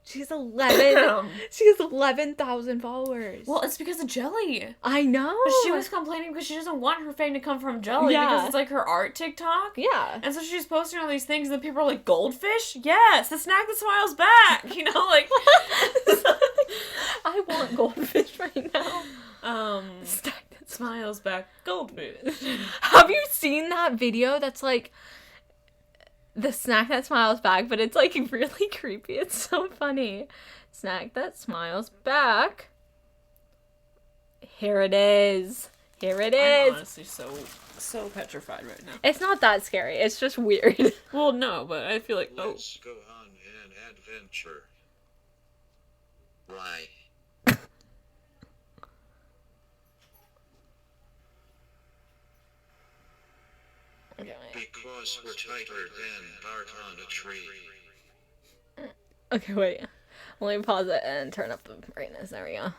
She's 11. She has 11,000 followers. Well, it's because of Jelly. I know. But she was complaining because she doesn't want her fame to come from Jelly because it's like her art TikTok. Yeah. And so she's posting all these things and people are like, goldfish? Yes, the snack that smiles back. You know, like... I want goldfish right now. Snack that smiles back. Goldfish. Have you seen that video that's like... the snack that smiles back, but it's like really creepy. It's so funny. Snack that smiles back. Here it is. Here it is. I'm honestly so petrified right now. It's not that scary. It's just weird. Well, no, but I feel like, Let's go on an adventure. Why? Okay, Because we're tighter than bark on a tree. okay, wait. Let me pause it and turn up the brightness. There we go.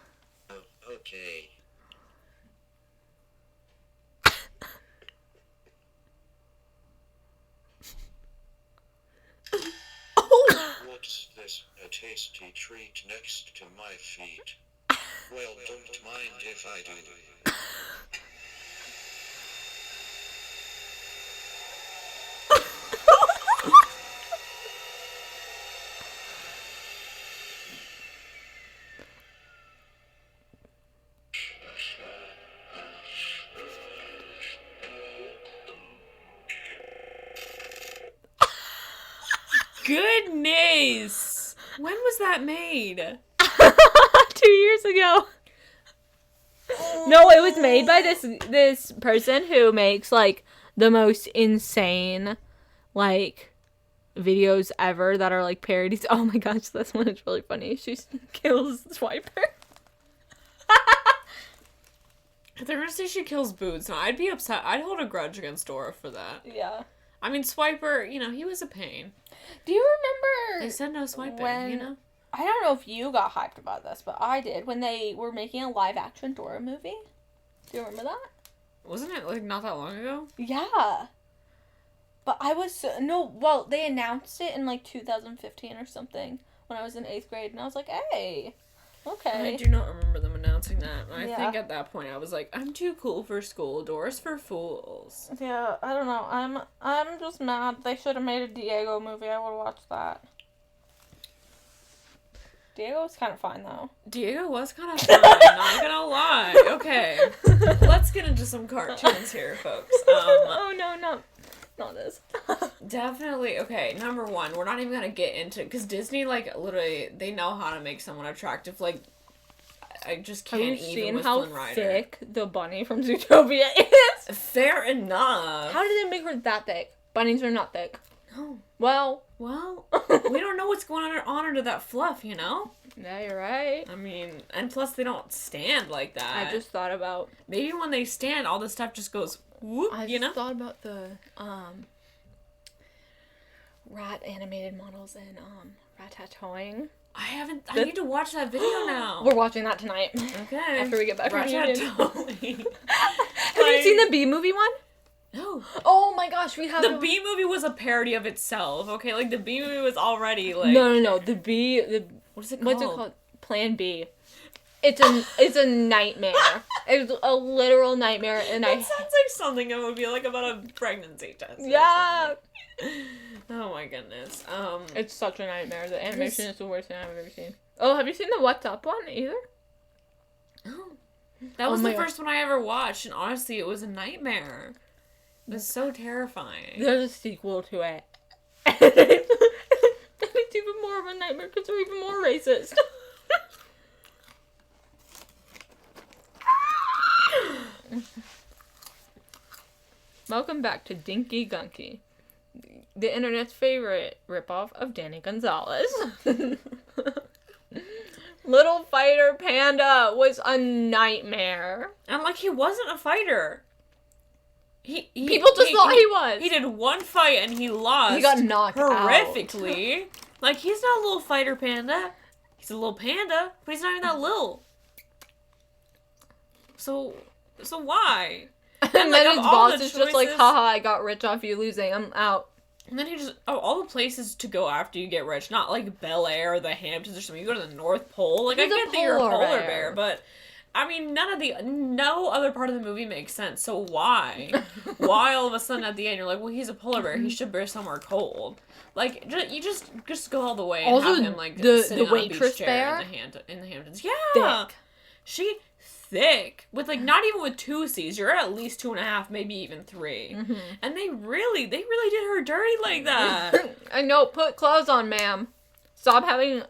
Oh, okay. What's this? A tasty treat next to my feet. Well, don't mind if I do. Yes. When was that made? 2 years ago. No, it was made by this person who makes like the most insane like videos ever that are like parodies. Oh my gosh, this one is really funny. She kills Swiper. If they're gonna say she kills Boots, no, I'd be upset. I'd hold a grudge against Dora for that. Yeah. I mean, Swiper, you know, he was a pain. Do you remember? They said no swiping, when, you know? I don't know if you got hyped about this, but I did when they were making a live action Dora movie. Do you remember that? Wasn't it, like, not that long ago? Yeah. But I was, well, they announced it in, like, 2015 or something when I was in 8th grade, and I was like, hey, okay. I do not remember them announcing that. I Yeah. think at that point I was like, I'm too cool for school. Dora's for fools. Yeah, I don't know. I'm just mad. They should have made a Diego movie. I would have watched that. Diego was kind of fine, though. Diego was kind of fun, not gonna lie. Okay, let's get into some cartoons here, folks. Oh, no, not this. Definitely, okay, number one, we're not even gonna get into, because Disney, like, literally, they know how to make someone attractive, like, I just Have can't you even seen with how Flynn Rider. thick the bunny from Zootopia is? Fair enough. How did they make her that thick? Bunnies are not thick. No. Well, We don't know what's going on under that fluff, you know? yeah, you're right. I mean, and plus they don't stand like that. I just thought about... Maybe when they stand, all this stuff just goes whoop, I you know? thought about the, rat animated models in, Ratatouille. I need to watch that video now. We're watching that tonight. Okay. After we get back from union. Ratatouille. Have you seen the Bee Movie one? No. Oh my gosh, we have The Bee Movie was a parody of itself, okay? Like, the Bee Movie was already, like... No. The Bee... What is it called? What's it called? Plan B. It's a nightmare. It's a literal nightmare, and That sounds like something it would be, like, about a pregnancy test. Yeah! Oh my goodness. It's such a nightmare. The animation is the worst thing I've ever seen. Oh, have you seen the What's Up one either? Oh. That was the first one I ever watched, and honestly, it was a nightmare. It was so terrifying. There's a sequel to it. And it's even more of a nightmare because they're even more racist. Welcome back to Dinky Gunky, the internet's favorite ripoff of Danny Gonzalez. Little Fighter Panda was a nightmare. And, like, he wasn't a fighter. People just thought he was. He did one fight and he lost. He got knocked horrifically. Like, he's not a little fighter panda. He's a little panda, but he's not even that little. So why? And like, then of his all boss the is just like, choices- haha, I got rich off you losing. I'm out. And then he just, all the places to go after you get rich, not like Bel Air or the Hamptons or something. You go to the North Pole. Like, He's I a get that you're a polar polar bear. bear, but I mean, no other part of the movie makes sense. So why? Why all of a sudden at the end you're like, well, he's a polar bear. He should bear somewhere cold. Like, you just go all the way and Also, have him like the sitting on a waitress beach chair bear? in the Hamptons. Yeah, Thick. She thick with like not even with 2 C's. You're at least 2.5, maybe even 3. Mm-hmm. And they really did her dirty like that. I know, put clothes on, ma'am. Stop having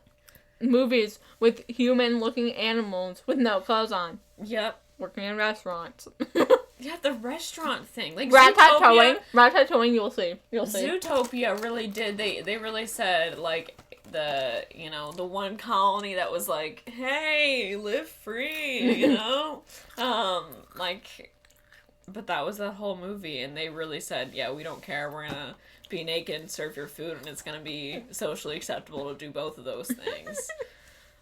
movies with human-looking animals with no clothes on. Yep. Working in restaurants. Yeah, the restaurant thing. Like Ratatouille, you'll see. Zootopia really did. They really said like the one colony that was like, hey, live free, you know? But that was the whole movie, and they really said, yeah, we don't care, we're gonna be naked and serve your food, and it's gonna be socially acceptable to do both of those things.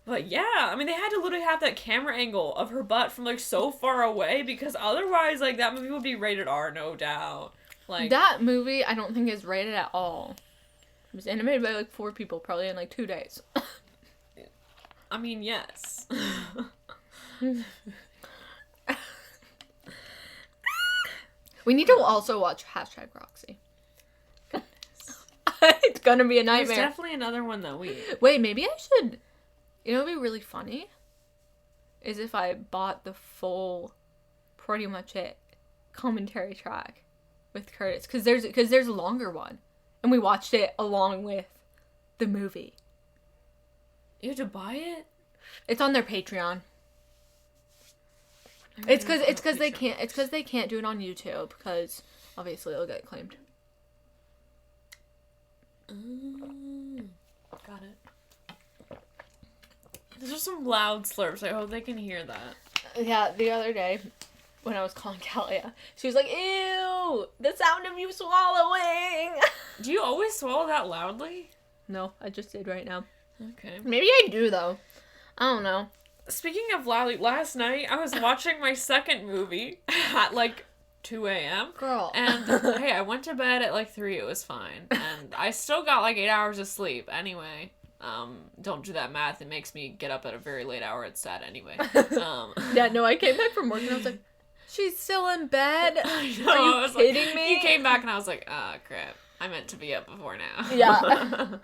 But yeah, I mean, they had to literally have that camera angle of her butt from like so far away, because otherwise, like, that movie would be rated R, no doubt. Like, that movie, I don't think is rated at all. It was animated by like 4 people, probably in like 2 days. I mean, yes. We need to also watch #Roxy. It's gonna be a There's nightmare. definitely another one that we... Wait, maybe I should... You know what would be really funny? Is if I bought the full, pretty much it, commentary track with Curtis. Because there's a longer one. And we watched it along with The movie. You have to buy it? It's on their Patreon. It's because they can't do it on YouTube because obviously it'll get claimed. Got it. Those are some loud slurps. I hope they can hear that. Yeah, the other day when I was calling Kalia, she was like, "Ew, the sound of you swallowing." Do you always swallow that loudly? No, I just did right now. Okay. Maybe I do though. I don't know. Speaking of loudly, last night I was watching my second movie at like 2 a.m. Girl. And hey, I went to bed at like 3. It was fine. And I still got like 8 hours of sleep. Anyway, don't do that math. It makes me get up at a very late hour. It's sad anyway. Yeah, no, I came back from work and I was like, she's still in bed? I know, Are you kidding me? You came back and I was like, ah, crap. I meant to be up before now. Yeah.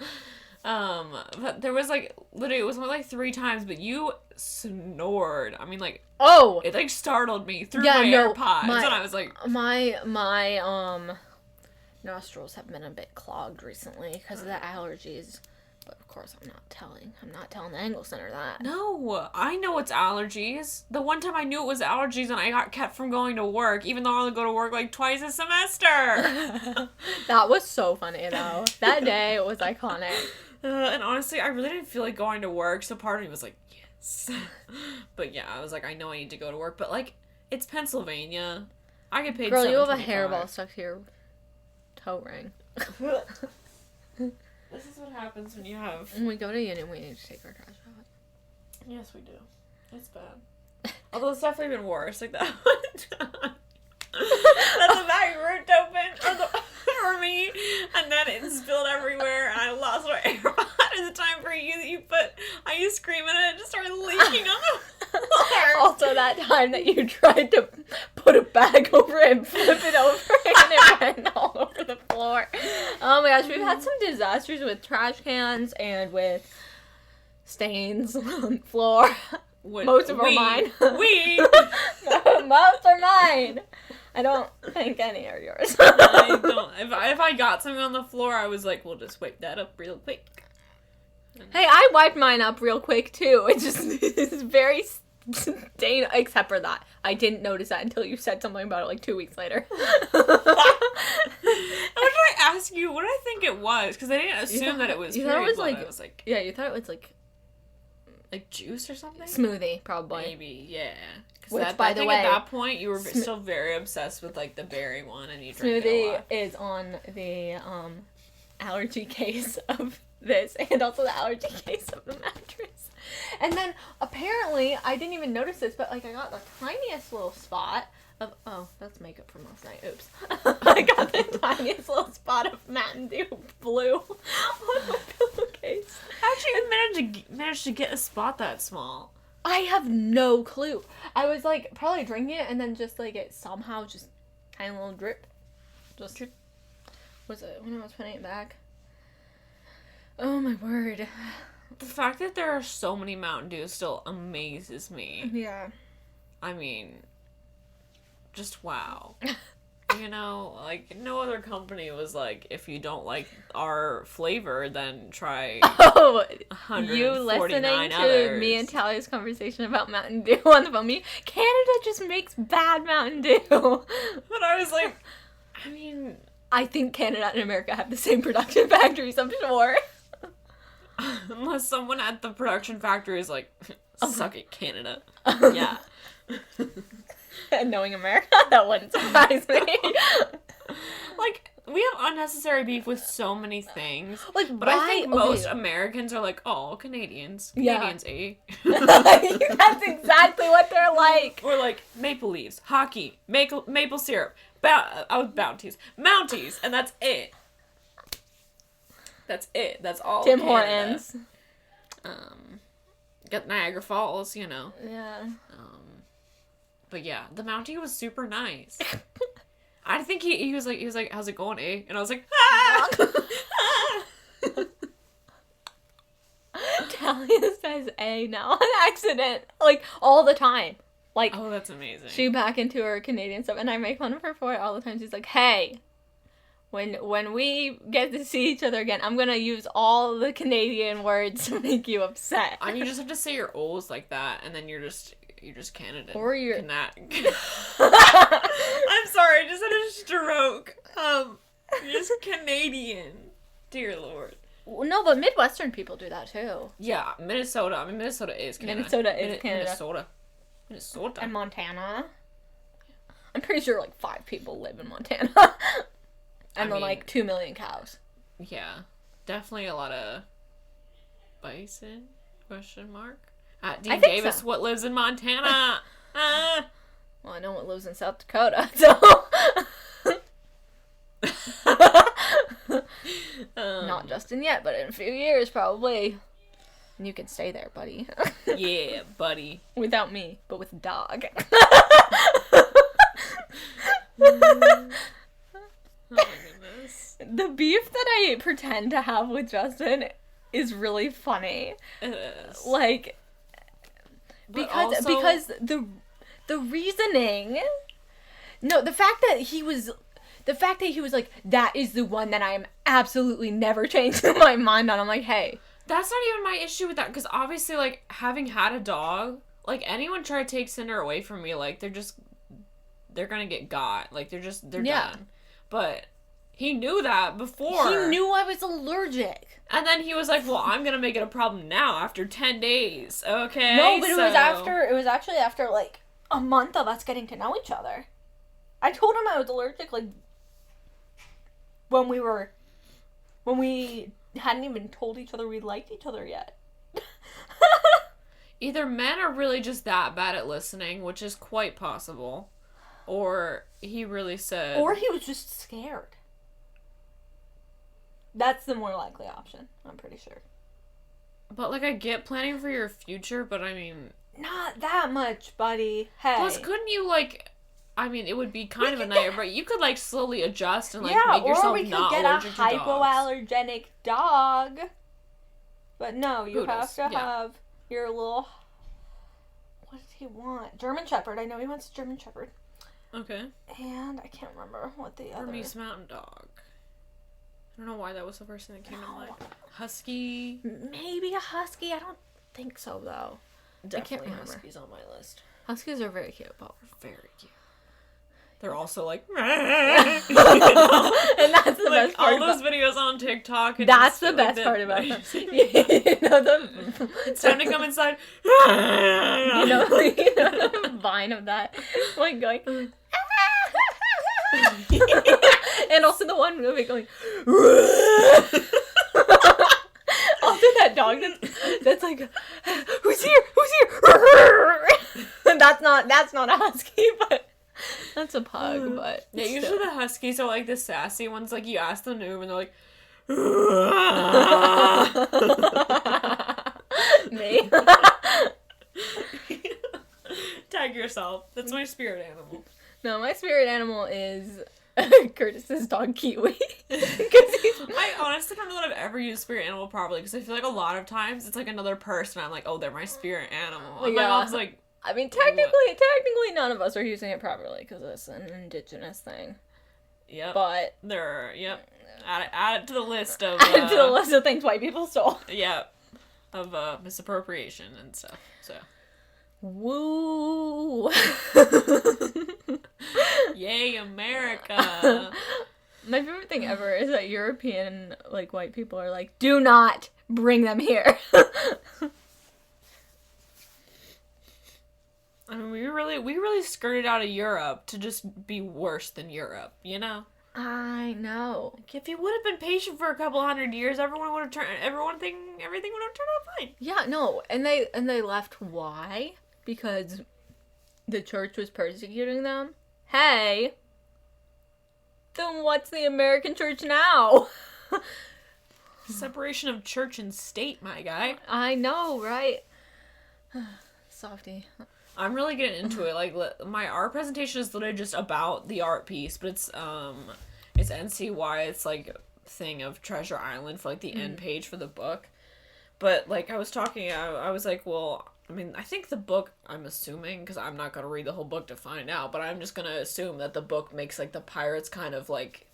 But there was like, literally, it was only like 3 times, but you snored. I mean, like, Oh! it like startled me through Yeah, my no, AirPods, my- and I was like, My nostrils have been a bit clogged recently because of the allergies. But of course I'm not telling the Angle Center that. no, I know it's allergies. The one time I knew it was allergies and I got kept from going to work, even though I only go to work like twice a semester. That was so funny though. That day was iconic. And honestly, I really didn't feel like going to work, so part of me was like, yes. But yeah, I was like, I know I need to go to work, but like, it's Pennsylvania. I get paid Girl, you have a $7.25. hairball stuck to your toe ring. This is what happens when you have... When we go to Union, we need to take our trash out. Yes, we do. It's bad. Although it's definitely been worse. Like that one time. That the bag ripped open for me, and then it spilled everywhere, and I lost my AirPod. And the time for you that you put ice cream in it, and it just started leaking on the floor. Also, that time that you tried to put a bag over it and flip it over, and it went all over the floor. Oh my gosh, we've had some disasters with trash cans and with stains on the floor. Most of them are mine. Most are mine. I don't think any are yours. I don't. If I got something on the floor, I was like, we'll just wipe that up real quick. Hey, I wiped mine up real quick too. It just is very stain. Except for that, I didn't notice that until you said something about it like 2 weeks later. What did I ask you? What did I think it was? Because I didn't assume that it was. You thought it was blood. like. I was like, Yeah, you thought it was like juice or something. smoothie, probably. Maybe, yeah. Which, That, by I the think way, at that point you were still very obsessed with like the berry one, and you drank it a Smoothie lot. is on the allergy case of this, and also the allergy case of the mattress. And then apparently, I didn't even notice this, but like I got the tiniest little spot of that's makeup from last night. Oops. I got the tiniest little spot of Mountain Dew blue on my pillowcase. How'd you manage to get a spot that small? I have no clue. I was like probably drinking it, and then just like it somehow just tiny little drip. Just was it when I was putting it back? Oh my word. The fact that there are so many Mountain Dew still amazes me. Yeah. I mean, just wow. You know, like, no other company was like, if you don't like our flavor, then try Oh, 149 you listening to others. me and Tally's conversation about Mountain Dew on the phone. Canada just makes bad Mountain Dew. But I was like, I mean... I think Canada and America have the same production factories, I'm sure. Unless someone at the production factory is like, suck it, Canada. Yeah. And knowing America, that wouldn't surprise me. Like, we have unnecessary beef with so many things. Like, But why? I think Okay. most Americans are like, oh, Canadians. Yeah. Canadians, eh? That's exactly what they're like. Or like, maple leaves, hockey, maple syrup, bounties, Mounties, and that's it. That's it. That's all Tim Canada. Hortons. Got Niagara Falls, you know. Yeah. But yeah, the Mountie was super nice. I think he was like, how's it going, eh? And I was like, ah! Talia says A now on accident. Like, all the time. Like, Oh, that's amazing. she back into her Canadian stuff, and I make fun of her for it all the time. She's like, hey, When we get to see each other again, I'm gonna use all the Canadian words to make you upset. I mean, you just have to say your O's like that, and then you're just Canadian. Or you're... I'm sorry, I just had a stroke. You're just Canadian. Dear Lord. No, but Midwestern people do that too. Yeah, Minnesota. I mean, Minnesota is Canada. Minnesota. And Montana. I'm pretty sure like 5 people live in Montana. And then like 2 million cows. Yeah. Definitely a lot of bison? Question mark. Dean Davis, so. what lives in Montana? Well, I know what lives in South Dakota, so... Not Justin yet, but in a few years, probably. And you can stay there, buddy. Yeah, buddy. Without me, but with a dog. Oh my goodness. The beef that I pretend to have with Justin is really funny. It is. Like, But because the reasoning... No, the fact that he was like, that is the one that I am absolutely never changing my mind on. I'm like, hey. That's not even my issue with that, because obviously, like, having had a dog, like, anyone try to take Cinder away from me, like, they're gonna get got. Like, they're done. But he knew that before. He knew I was allergic. And then he was like, well, I'm gonna make it a problem now after 10 days, okay? No, but it was actually after, like, a month of us getting to know each other. I told him I was allergic, like, when we hadn't even told each other we liked each other yet. Either men are really just that bad at listening, which is quite possible, or he really said... Or he was just scared. That's the more likely option, I'm pretty sure. But, like, I get planning for your future, but I mean... Not that much, buddy. Hey. Plus, couldn't you, like... I mean, it would be kind of a nightmare, but you could, like, slowly adjust and, like, make yourself not allergic to dogs. Or we could get a hypoallergenic dog. But no, you Buddhist, have to have your little... What does he want? German Shepherd. I know he wants a German Shepherd. Okay. And I can't remember what the other... Burmese Mountain Dog. I don't know why that was the first thing that came to mind. Husky. Maybe a Husky. I don't think so, though. Definitely I can't remember. Huskies on my list. Huskies are very cute, but... Very cute. They're also like... And that's the like, best part all those videos on TikTok. And that's the best part about them. It's time to come inside. you know the vine of that. Like going... and also the one movie going... also that dog that's like... Who's here? Who's here? that's not a husky, but... That's a pug, but... Yeah, usually the huskies are like the sassy ones. Like, you ask them to move and they're like... Me? Tag yourself. That's my spirit animal. No, my spirit animal is Curtis's dog Kiwi. I honestly don't know that I've ever used spirit animal properly, because I feel like a lot of times it's like another person. I'm like, oh, they're my spirit animal. And my mom's like... I mean, technically, none of us are using it properly because it's an indigenous thing. Yep. But add it to the list of add it to the list of things white people stole. Yeah, of misappropriation and stuff. So. Woo! Yay, America! My favorite thing ever is that European white people are like, do not bring them here. I mean, we really skirted out of Europe to just be worse than Europe, you know? I know. Like, if you would have been patient for a couple 100 years, everything would have turned out fine. Yeah, no, and they left. Why? Because the church was persecuting them. Hey, then what's the American church now? Separation of church and state, my guy. I know, right? Softy. I'm really getting into it. Like, my art presentation is literally just about the art piece, but it's NCY. It's like thing of Treasure Island for like the end page for the book. But like I was talking, I was like, well, I mean, I think the book, I'm assuming, because I'm not gonna read the whole book to find out, but I'm just gonna assume that the book makes like the pirates kind of like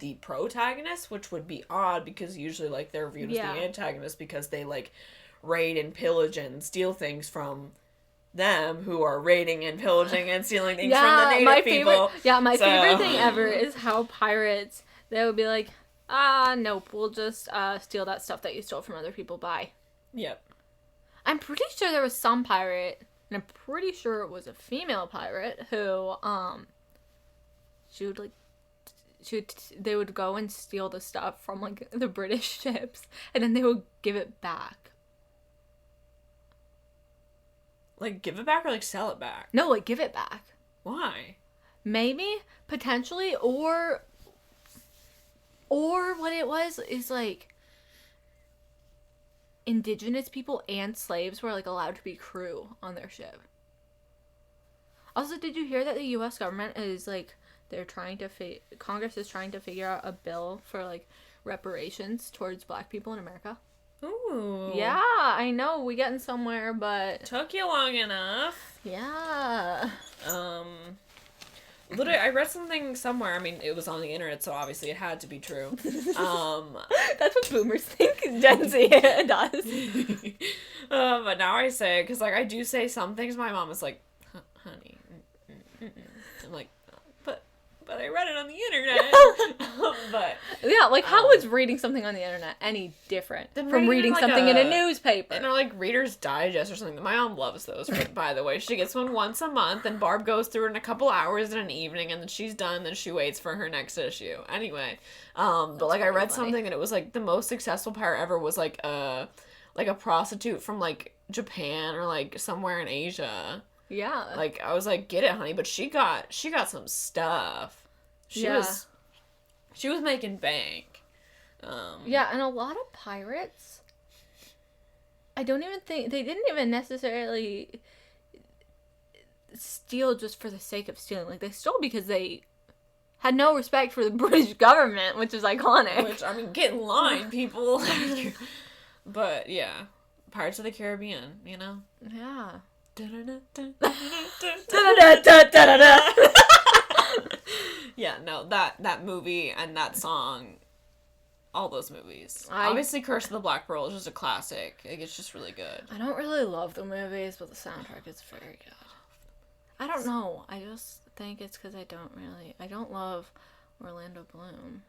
the protagonist, which would be odd because usually, like, they're viewed as the antagonist because they, like, raid and pillage and steal things from them who are raiding and pillaging and stealing things from the native people. My favorite thing ever is how pirates, they would be like, nope, we'll just steal that stuff that you stole from other people. Bye. Yep. I'm pretty sure there was some pirate, and I'm pretty sure it was a female pirate who, they would go and steal the stuff from, like, the British ships, and then they would give it back. Like, give it back or, like, sell it back? No, like, give it back. Why? Maybe, potentially, or what it was is, like, indigenous people and slaves were, like, allowed to be crew on their ship. Also, did you hear that the U.S. government is, like, Congress is trying to figure out a bill for, like, reparations towards black people in America? Ooh. Yeah, I know, we getting somewhere, but... Took you long enough. Yeah. Literally, I read something somewhere, I mean, it was on the internet, so obviously it had to be true. That's what boomers think Gen Z does. But now I say, because, like, I do say some things, my mom is like, honey, I'm like, but I read it on the internet. But yeah, like, how is reading something on the internet any different from reading like something in a newspaper? And like Reader's Digest or something. My mom loves those, by the way. She gets one once a month, and Barb goes through it in a couple hours in an evening, and then she's done, then she waits for her next issue. Anyway, but like I read something, and it was like the most successful pirate ever was like a prostitute from like Japan or like somewhere in Asia. Yeah. Like, I was like, get it, honey, but she got some stuff. She was making bank. Yeah, and a lot of pirates, I don't even think, they didn't even necessarily steal just for the sake of stealing. Like, they stole because they had no respect for the British government, which is iconic. Which, I mean, get in line, people. But, yeah. Pirates of the Caribbean, you know? Yeah. Yeah, no, that movie and that song, all those movies. Obviously, Curse of the Black Pearl is just a classic. Like, it's just really good. I don't really love the movies, but the soundtrack is very good. I don't know. I just think it's because I don't love Orlando Bloom.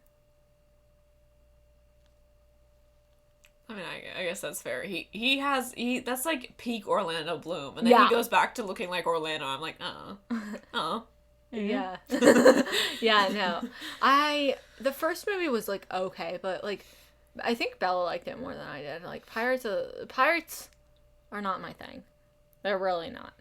I mean, I guess that's fair. That's like peak Orlando Bloom. And then he goes back to looking like Orlando. I'm like, oh. Yeah. Yeah, no. The first movie was, like, okay, but, like, I think Bella liked it more than I did. Like, pirates are not my thing. They're really not.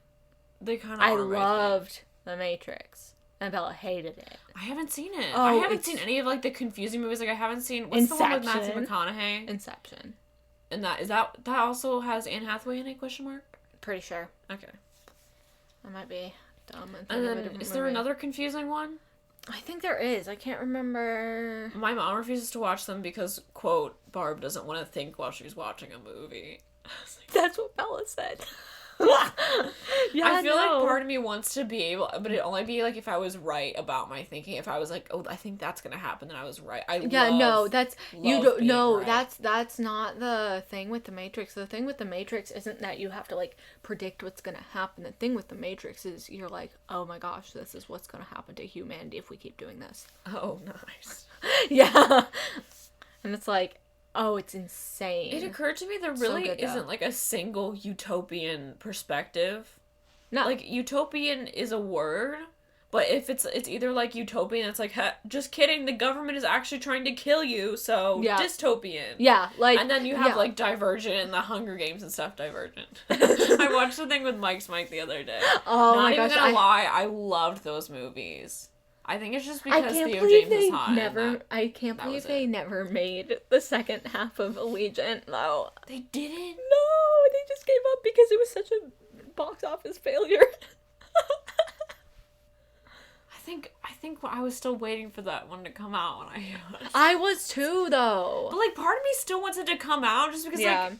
They kind of I loved The Matrix, and Bella hated it. I haven't seen it. Oh, I haven't seen any of, like, the confusing movies. Like, I haven't seen... What's the one with Matthew McConaughey? Inception. And that also has Anne Hathaway in it, ? Pretty sure. Okay. I might be dumb. And then, is there another confusing one? I think there is. I can't remember. My mom refuses to watch them because, quote, Barb doesn't want to think while she's watching a movie. That's what Bella said. Yeah, I feel like part of me wants to be able, but it'd only be like if I was right about my thinking. If I was like, oh, I think that's gonna happen, then I was right. That's not the thing with the Matrix. The thing with the Matrix isn't that you have to, like, predict what's gonna happen. The thing with the Matrix is you're like, oh my gosh, this is what's gonna happen to humanity if we keep doing this. Oh, nice. Yeah. And it's like, oh, it's insane. It occurred to me there really isn't, like, a single utopian perspective. No. Like, utopian is a word, but if it's either, like, utopian, it's like, just kidding, the government is actually trying to kill you, so dystopian. Yeah, like... And then you have, like, Divergent and the Hunger Games and stuff, Divergent. I watched the thing with Mike's Mike the other day. Oh, my gosh. Not even gonna lie, I loved those movies. I think it's just because Theo James is hot. I can't believe they never made the second half of Allegiant, though. They didn't? No, they just gave up because it was such a box office failure. I think I was still waiting for that one to come out when I was too, though. But, like, part of me still wants it to come out just because, like,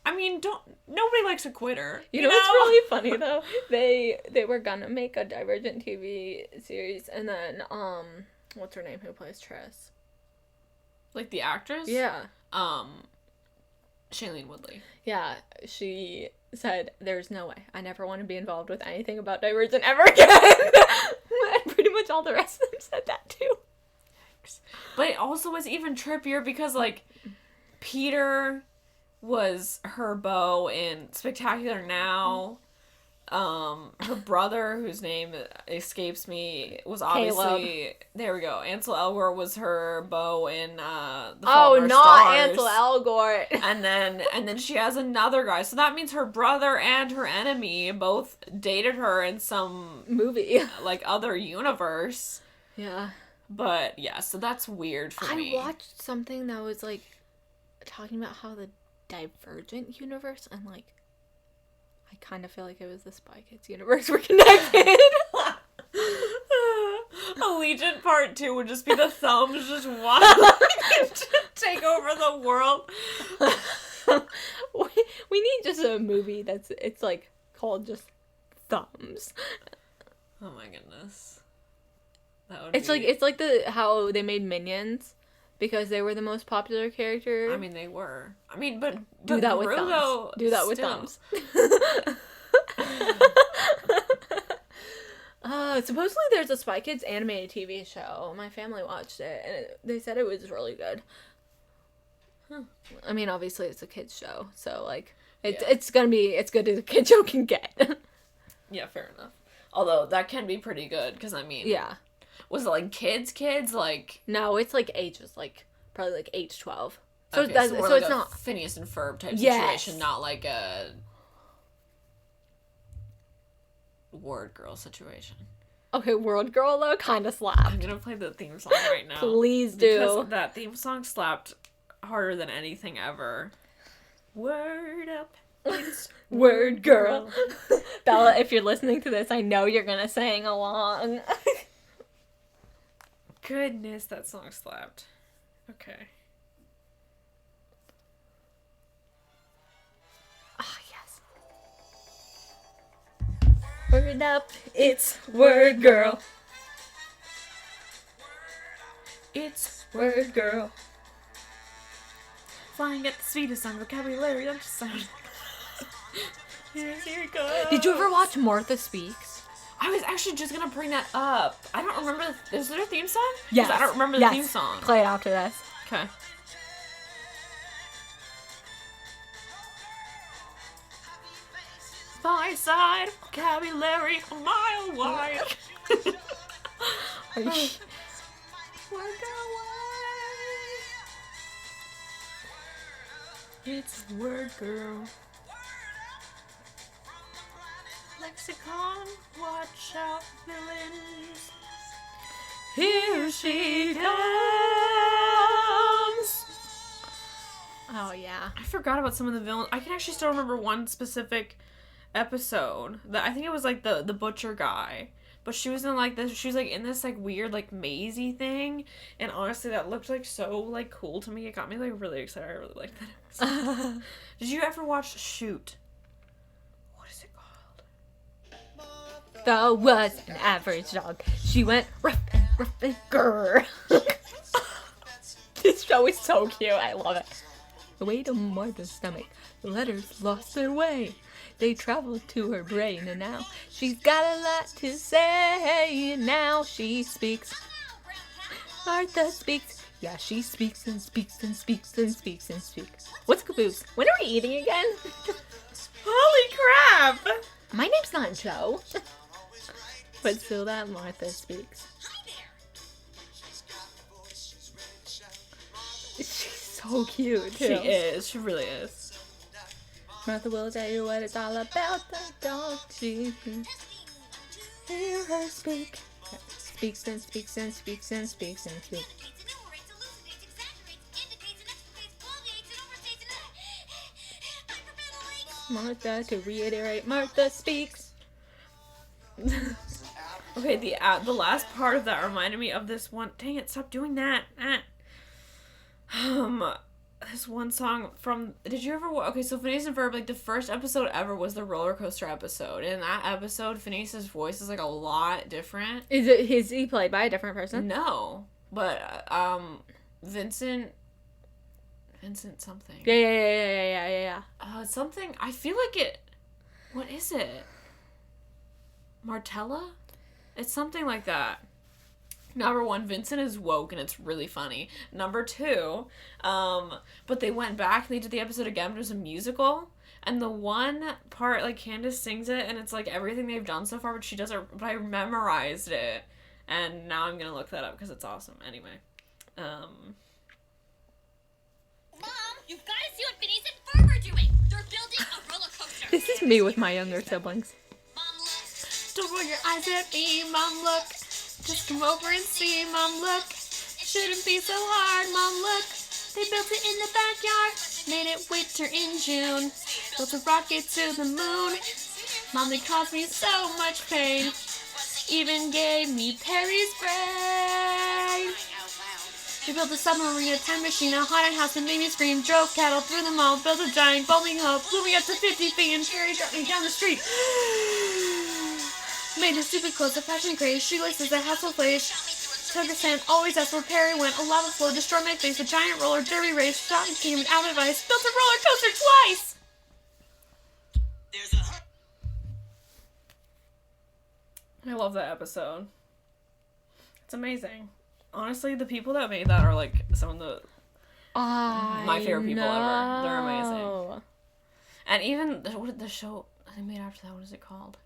I mean, nobody likes a quitter. You know what's really funny, though? They were gonna make a Divergent TV series, and then, what's her name who plays Triss? Like the actress? Yeah. Shailene Woodley. Yeah, she said, there's no way. I never want to be involved with anything about Divergent ever again. And pretty much all the rest of them said that too. But it also was even trippier because, like, Peter was her beau in Spectacular Now. Her brother, whose name escapes me, was obviously Caleb. there we go. Ansel Elgort was her beau in The Oh, Fault in Our not Stars. Ansel Elgort. And then she has another guy. So that means her brother and her enemy both dated her in some Movie. like other universe. Yeah. But yeah, so that's weird for me. I watched something that was like talking about how the Divergent universe and like I kind of feel like it was the Spy Kids universe were connected. Allegiant Part 2 would just be the thumbs just wilding to take over the world. We need just a movie it's like called just Thumbs. Oh my goodness. That would It's like how they made Minions because they were the most popular character. I mean, they were. I mean, but do that with Gru, Thumbs. though, Do that with still. Thumbs. Supposedly there's a Spy Kids animated TV show. My family watched it, and they said it was really good. Huh. I mean, obviously it's a kids show, so like Yeah. it's gonna be as good as a kid show can get. Yeah, fair enough. Although that can be pretty good because I mean, Yeah. was it like kids like? No, it's like ages, like probably like 8 to 12. So Okay, that's more so like it's a not. Phineas and Ferb type Yes. situation, not like a Word Girl situation. Okay, World Girl though kind of I'm slapped. gonna play the theme song right now. Please do. Because that theme song slapped harder than anything ever. Word up. It's Word Girl. Bella, if you're listening to this, I know you're gonna sing along. Goodness, that song slapped. Okay. Ah, yes. Word up, it's Word Girl. It's Word Girl. flying at the speed of sound vocabulary. I'm just sounding. Here it goes. Did you ever watch Martha Speaks? I was actually just gonna bring that up. I don't remember. Is there a theme song? 'Cause Yes. I don't remember the Yes. theme song. Play it after this. Okay. By side, vocabulary a mile wide. Are you... Work away. It's Word Girl. Lexicon, watch out, villains. Here she comes. Oh, yeah. I forgot about some of the villains. I can actually still remember one specific episode that I think it was like the butcher guy. But she was in like this. She was like in this like weird like mazy thing, and honestly, that looked like so like cool to me. It got me like really excited. I really liked that episode. Did you ever watch Shoot? What is it called? That was an average dog. She went ruff and grrr. This show is so cute. I love it. The way to Martha's stomach. The letters lost their way. They traveled to her brain, and now she's got a lot to say. And now she speaks. Martha speaks. Yeah, she speaks and speaks and speaks and speaks and speaks. What's Caboose? When are we eating again? Holy crap! My name's not Joe. But still that Martha speaks. She's so cute, too. She is. She really is. Martha will tell you what it's all about. The dog, she hear her speak. Speaks and speaks and speaks and speaks and speaks. Martha, to reiterate, Martha speaks. Okay, the last part of that reminded me of this one. Dang it! Stop doing that. This one song from. Did you ever? Okay, so Phineas and Ferb, like the first episode ever was the roller coaster episode. And in that episode, Phineas's voice is like a lot different. Is he played by a different person? No, But, Vincent something. Yeah. It's something, I feel like it, what is it? Martella? It's something like that. Number 1, Vincent is woke and it's really funny. Number 2, but they went back and they did the episode again, but it was a musical. And the one part, like, Candace sings it and it's like everything they've done so far, but she does it, but I memorized it. And now I'm gonna look that up because it's awesome. Anyway. Mom, you gotta see what Phineas and Ferb are doing. They're building a roller coaster. This is me with my younger siblings. Mom, look. Don't roll your eyes at me, Mom, look. Just come over and see, Mom, look. It shouldn't be so hard, Mom, look. They built it in the backyard, made it winter in June. Built a rocket to the moon. Mom, they caused me so much pain. Even gave me Perry's brain. They built a submarine, a time machine, a haunted house that made me scream. Drove cattle through the mall, built a giant bowling hole, blew me up to 50 feet, and Perry dropped me down the street. Made his stupid clothes a fashion craze, shoelaces that had so flash. Took a sand, always asked where Perry went. A lava flow destroyed my face, a giant roller derby race, shot and came out of ice, built a roller coaster twice. I love that episode. It's amazing. Honestly, the people that made that are like some of the my favorite people ever. They're amazing. And even the show they made after that, what is it called?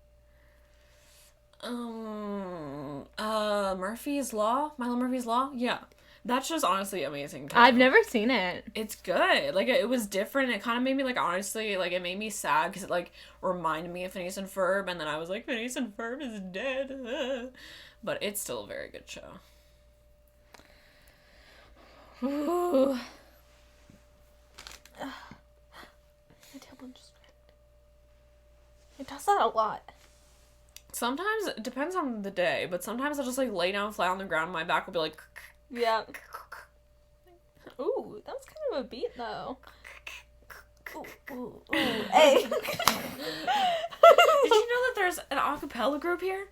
Murphy's Law? Milo Murphy's Law? Yeah. That's just honestly amazing too. I've never seen it. It's good. Like, it was different. It kind of made me, like, honestly, like, it made me sad because it, like, reminded me of Phineas and Ferb, and then I was like, Phineas and Ferb is dead. But it's still a very good show. Ooh. My tailbone just cracked. It does that a lot. Sometimes, it depends on the day, but sometimes I'll just, like, lay down flat on the ground and my back will be like... Yeah. Ooh, that was kind of a beat, though. Ooh. Hey. Did you know that there's an a cappella group here?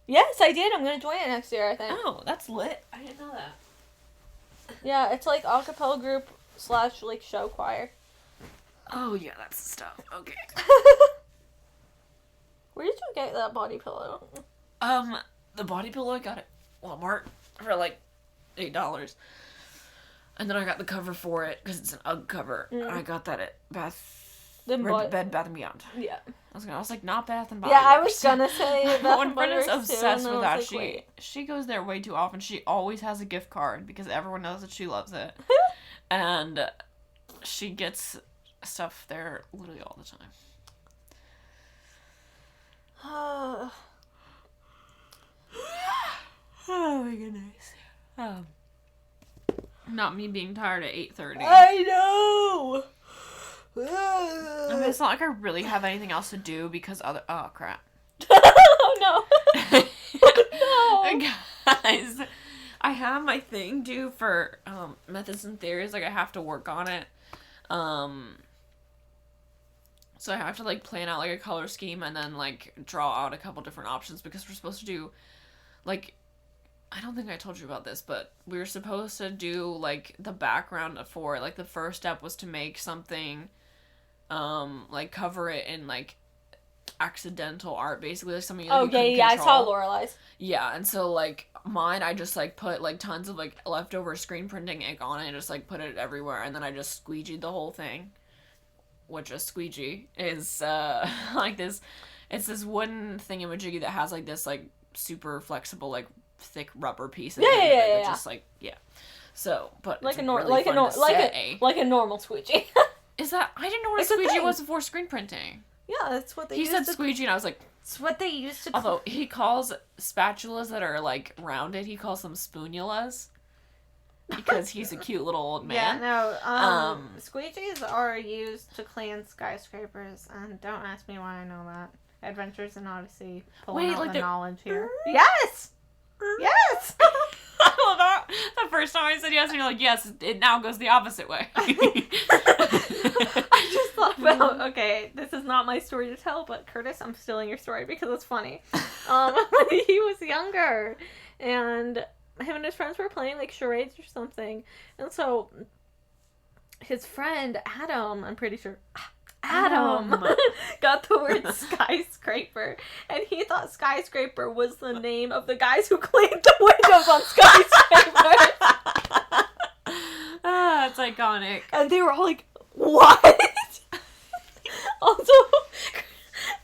Yes, I did. I'm going to join it next year, I think. Oh, that's lit. I didn't know that. Yeah, it's like a cappella group / like show choir. Oh, yeah, that's the stuff. Okay. Where did you get that body pillow? The body pillow I got at Walmart for like $8. And then I got the cover for it because it's an UGG cover. And I got that at Bed Bath & Beyond. Yeah. I was like, not Bath and Body Yeah, I Works. was gonna say Bath One and Body friend is Works too, obsessed and with I that. was like, wait. She goes there way too often. She always has a gift card because everyone knows that she loves it. And she gets stuff there literally all the time. Oh my goodness. Not me being tired at 8:30. I know! I mean, it's not like I really have anything else to do because oh crap. Oh no. No. Guys, I have my thing due for methods and theories. Like, I have to work on it. So I have to, like, plan out, like, a color scheme and then, like, draw out a couple different options because we're supposed to do, like, I don't think I told you about this, but we were supposed to do, like, the background for it. Like, the first step was to make something, like, cover it in, like, accidental art, basically, like, something Oh, you couldn't yeah, I saw control. Lorelai's. Yeah, and so, like, mine, I just, like, put, like, tons of, like, leftover screen printing ink on it and just, like, put it everywhere, and then I just squeegeed the whole thing. Which a squeegee is, like this, it's this wooden thingamajiggy that has, like, this, like, super flexible, like, thick rubber piece. Yeah. Just, like, yeah. So, but Like it's a really fun to say. like a normal squeegee. Is that, I didn't know what It's a a squeegee thing. was before screen printing. Yeah, that's what they He used said to... squeegee and I was like, It's what they used to... although he calls spatulas that are, like, rounded, he calls them spoonulas. Because he's a cute little old man. Yeah, no, squeegees are used to clean skyscrapers, and don't ask me why I know that. Adventures in Odyssey, pulling Wait, out like the the- knowledge here. Yes! Yes! I love that. The first time I said yes, and you're like, yes, it now goes the opposite way. I just thought about, okay, this is not my story to tell, but Curtis, I'm stealing your story because it's funny. When he was younger, and him and his friends were playing like charades or something, and so his friend Adam, I'm pretty sure Adam got the word skyscraper, and he thought skyscraper was the name of the guys who cleaned the windows on skyscrapers. Ah, it's iconic. And they were all like, what? Also,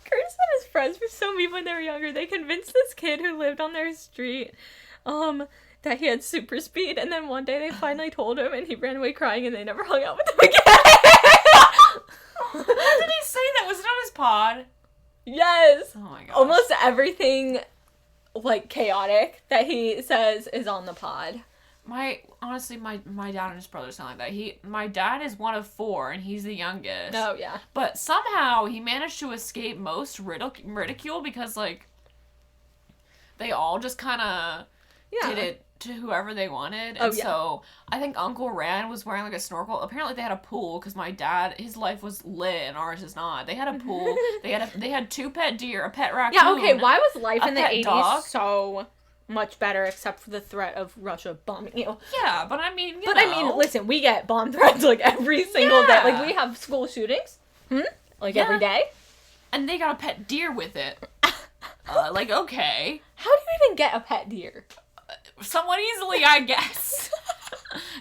Curtis and his friends were so mean when they were younger. They convinced this kid who lived on their street that he had super speed, and then one day they finally told him, and he ran away crying, and they never hung out with him again. What did he say that? Was it on his pod? Yes. Oh my gosh. Almost everything, like, chaotic that he says is on the pod. Honestly, my dad and his brother sound like that. My dad is one of 4, and he's the youngest. Oh, yeah. But somehow he managed to escape most ridicule because, like, they all just kind of did it to whoever they wanted. And so I think Uncle Rand was wearing, like, a snorkel. Apparently they had a pool because my dad, his life was lit and ours is not. They had a pool. they had 2 pet deer, a pet raccoon. Yeah, okay, why was life a in the pet 80s dog. so much better except for the threat of Russia bombing you? Yeah, but I mean, I mean, listen, we get bomb threats, like, every single day. Like, Yeah. we have school shootings. Like, Yeah. every day. And they got a pet deer with it. Like, okay. How do you even get a pet deer? Somewhat easily, I guess.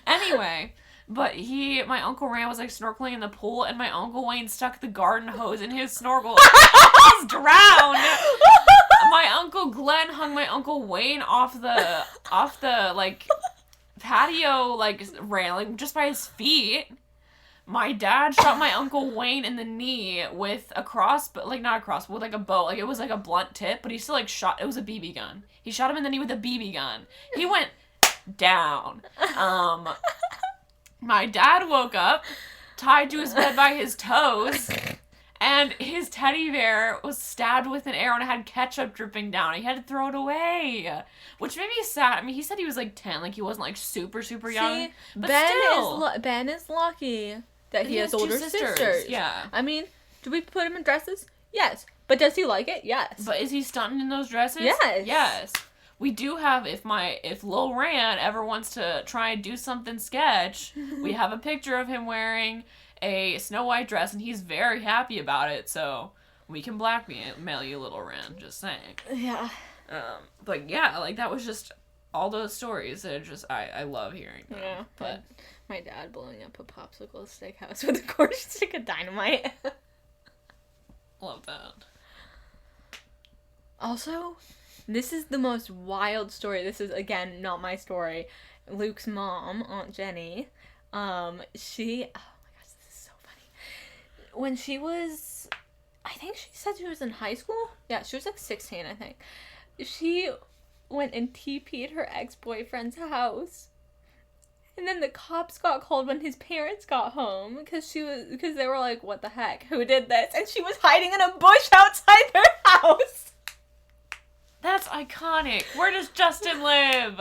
Anyway, but my Uncle Rand was, like, snorkeling in the pool, and my Uncle Wayne stuck the garden hose in his snorkel. He's drowned. My Uncle Glenn hung my Uncle Wayne off the like, patio, like, railing just by his feet. My dad shot my Uncle Wayne in the knee with a crossbow, like, not a crossbow, with, like, a bow. Like, it was, like, a blunt tip, but he still, like, it was a BB gun. He shot him in the knee with a BB gun. He went down. My dad woke up, tied to his bed by his toes, and his teddy bear was stabbed with an arrow and it had ketchup dripping down. He had to throw it away, which made me sad. I mean, he said he was, like, 10, like, he wasn't, like, super, super young. See, But Ben is lucky that he has 2 older sisters. Yeah. I mean, do we put him in dresses? Yes. But does he like it? Yes. But is he stunting in those dresses? Yes. Yes. We do have, if Lil Rand ever wants to try and do something sketch, we have a picture of him wearing a Snow White dress, and he's very happy about it, so we can blackmail you, Little Rand, just saying. Yeah. But yeah, like, that was just all those stories that I love hearing them. Yeah. But My dad blowing up a popsicle stick house with a cord stick of dynamite. love that. Also, this is the most wild story. This is, again, not my story. Luke's mom, Aunt Jenny, oh my gosh, this is so funny. When she was, I think she said she was in high school? Yeah, she was like 16, I think. She went and TP'd her ex-boyfriend's house. And then the cops got called when his parents got home because they were like, what the heck? Who did this? And she was hiding in a bush outside their house. That's iconic. Where does Justin live?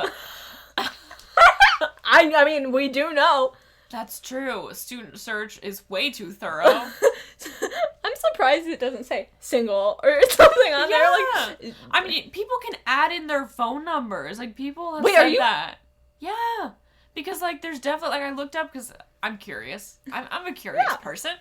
I mean, we do know. That's true. Student search is way too thorough. I'm surprised it doesn't say single or something on there. Like, I mean, people can add in their phone numbers. Like, people have Wait, said are you? that. Yeah. Because, like, there's definitely, like, I looked up because I'm curious. I'm a curious person.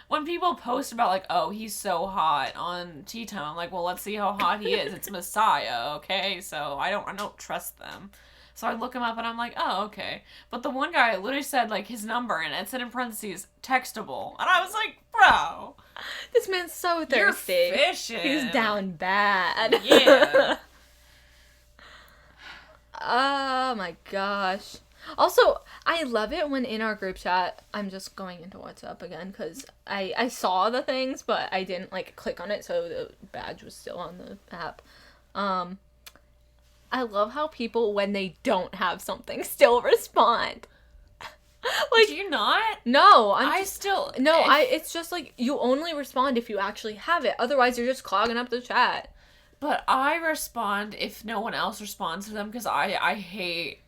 When people post about, like, oh, he's so hot on T-Tone, I'm like, well, let's see how hot he is. It's Messiah, okay? So I don't trust them. So I look him up and I'm like, oh, okay. But the one guy literally said, like, his number and it said in parentheses, textable. And I was like, bro. this man's so thirsty. You're fishing. He's down bad. Yeah. Oh my gosh. Also, I love it when in our group chat, I'm just going into WhatsApp again because I saw the things, but I didn't, like, click on it, so the badge was still on the app. I love how people, when they don't have something, still respond. Like, do you not? No, it's just, like, you only respond if you actually have it. Otherwise, you're just clogging up the chat. But I respond if no one else responds to them because I hate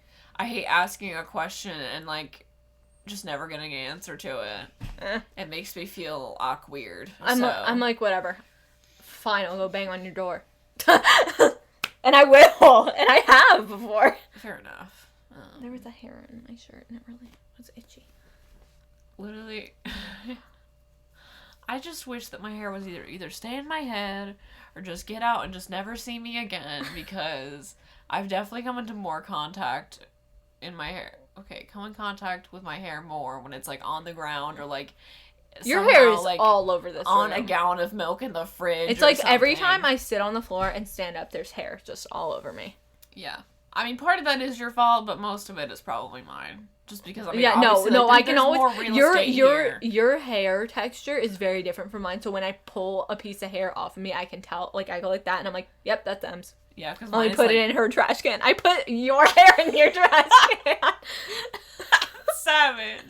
asking a question and, like, just never getting an answer to it. It makes me feel awkward. I'm like, whatever. Fine, I'll go bang on your door. And I will. And I have before. Fair enough. There was a hair in my shirt and it really was itchy. Literally, I just wish that my hair was either stay in my head or just get out and just never see me again, because I've definitely come into more contact in my hair. Okay, come in contact with my hair more when it's like on the ground or like Your somehow, hair is like, all over this on room. a gallon of milk in the fridge. It's or like every something. time I sit on the floor and stand up, there's hair just all over me. Yeah. I mean, part of that is your fault, but most of it is probably mine. Just because, I mean, Yeah, no, obviously, like, I can there's always. more real estate here. Your hair texture is very different from mine. So when I pull a piece of hair off of me, I can tell. Like I go like that, and I'm like, "Yep, that's Em's." Yeah, because I put it in her trash can. I put your hair in your trash can. Savage.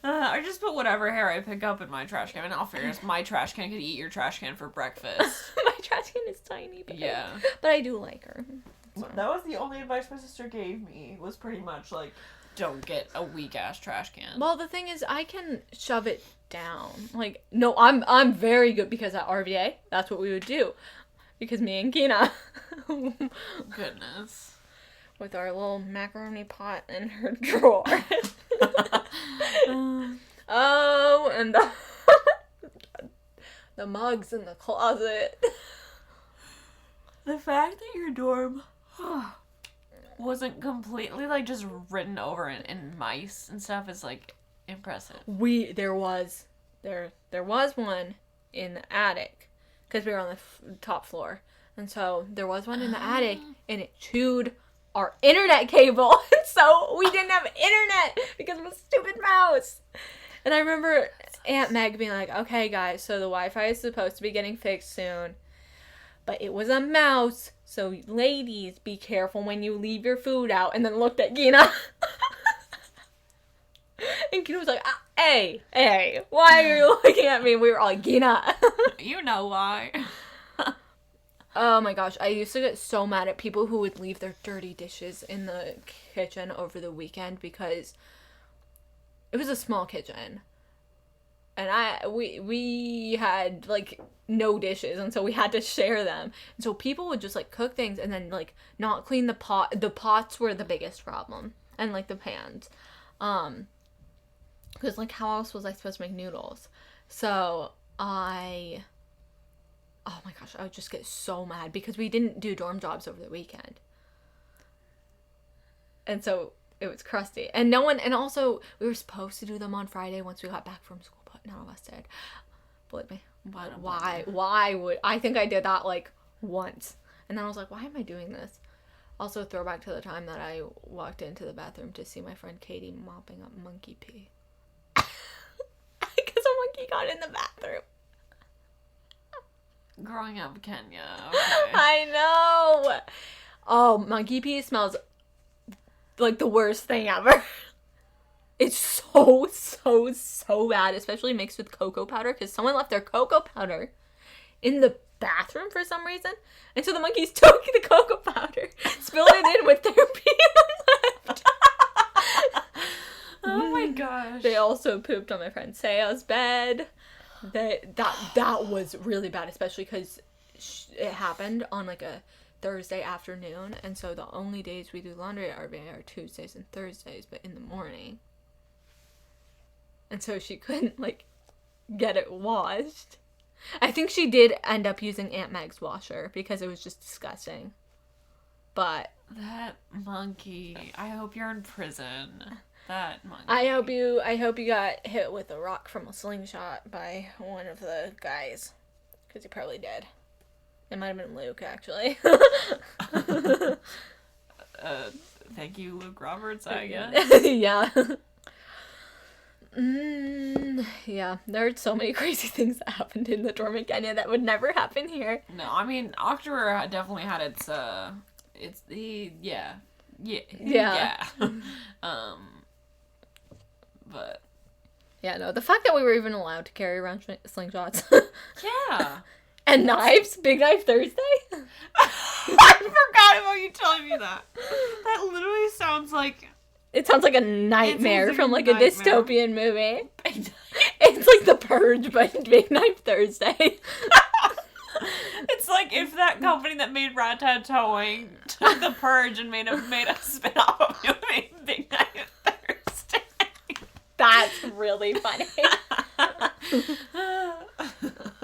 I just put whatever hair I pick up in my trash can. In all fairness, my trash can could eat your trash can for breakfast. My trash can is tiny, but Yeah. but I do like her. That was the only advice my sister gave me, was pretty much like, don't get a weak-ass trash can. Well, the thing is, I can shove it down. Like, no, I'm very good, because at RVA, that's what we would do. Because me and Kina, Goodness. with our little macaroni pot in her drawer. Oh, and the mugs in the closet. The fact that your dorm wasn't completely, like, just written over in mice and stuff is, like, impressive. There was one in the attic, because we were on the top floor, and so there was one in the attic, and it chewed our internet cable, and so we didn't have internet because of a stupid mouse. And I remember Aunt Meg being like, "Okay, guys, so the Wi-Fi is supposed to be getting fixed soon, but it was a mouse, so ladies, be careful when you leave your food out." And then looked at Gina. And Gina was like, hey, why are you looking at me? We were all like, Gina. You know why. Oh my gosh, I used to get so mad at people who would leave their dirty dishes in the kitchen over the weekend, because it was a small kitchen. And we had, like, no dishes, and so we had to share them. And so people would just, like, cook things and then, like, not clean the pot. The pots were the biggest problem. And, like, the pans. Because, like, how else was I supposed to make noodles? So, oh my gosh, I would just get so mad because we didn't do dorm jobs over the weekend. And so it was crusty. And also we were supposed to do them on Friday once we got back from school, but none of us did. Believe me. But why would, I think I did that like once. And then I was like, why am I doing this? Also, throwback to the time that I walked into the bathroom to see my friend Katie mopping up monkey pee. Because a monkey got in the bathroom. Growing up in Kenya. Okay. I know. Oh, monkey pee smells like the worst thing ever. It's so bad, especially mixed with cocoa powder, because someone left their cocoa powder in the bathroom for some reason, and so the monkeys took the cocoa powder, spilled it in with their pee left. Oh my gosh. They also pooped on my friend Sea's bed. That was really bad, especially because it happened on like a Thursday afternoon, and so the only days we do laundry at RBA are Tuesdays and Thursdays, but in the morning. And so she couldn't like get it washed. I think she did end up using Aunt Meg's washer because it was just disgusting. But that monkey, I hope you're in prison. That monkey. I hope you got hit with a rock from a slingshot by one of the guys, because he probably did. It might have been Luke, actually. Thank you, Luke Roberts, I guess. Yeah. Yeah, there are so many crazy things that happened in the dorm in Kenya that would never happen here. No, I mean, October definitely had its but yeah, no, the fact that we were even allowed to carry around slingshots. Yeah. And knives, Big Knife Thursday. I forgot about you telling me that. That literally sounds like... It sounds like a nightmare from like a nightmare. dystopian movie. It's like The Purge, but Big Knife Thursday. It It's like if that company that made Ratatouille took The Purge and made a spin-off of it, made Big Night Thursday. That's really funny.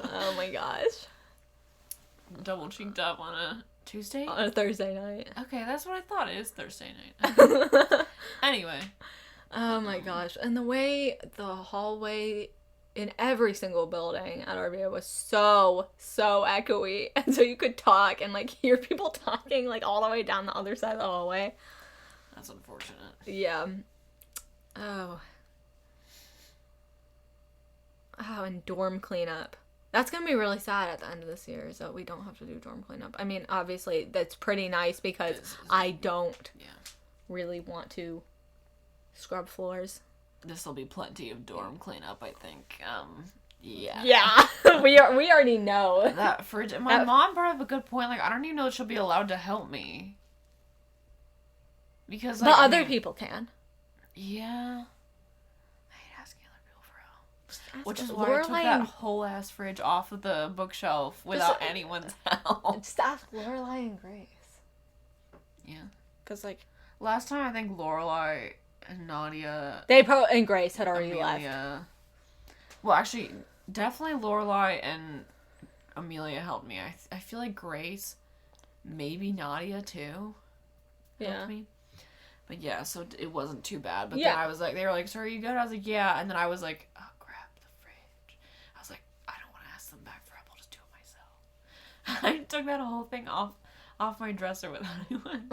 Oh my gosh. Double cheeked up on a Tuesday? On a Thursday night. Okay, that's what I thought. It is Thursday night. Anyway. Oh my gosh. And the way the hallway in every single building at RBA was so echoey. And so you could talk and like hear people talking like all the way down the other side of the hallway. That's unfortunate. Yeah. Oh, and dorm cleanup. That's going to be really sad at the end of this year, is that we don't have to do dorm cleanup. I mean, obviously, that's pretty nice because I don't really want to scrub floors. This will be plenty of dorm cleanup, I think. Yeah. Yeah. we already know. That fridge. My mom brought up a good point. Like, I don't even know if she'll be allowed to help me. Because, like, but other people can. Yeah. I hate asking other people for help. Which is Lorelai why I took that whole ass fridge off of the bookshelf without anyone's help. Just ask Lorelai and Grace. Yeah. Because, like... Last time, I think Lorelai and Nadia... and Grace had already Amelia. left. Well, actually, definitely Lorelai and Amelia helped me. I feel like Grace, maybe Nadia too, helped me. But yeah, so it wasn't too bad. But then I was like, they were like, so are you good? I was like, yeah. And then I was like, oh, grab the fridge. I was like, I don't want to ask them back for help. I'll just do it myself. I took that whole thing off my dresser without anyone.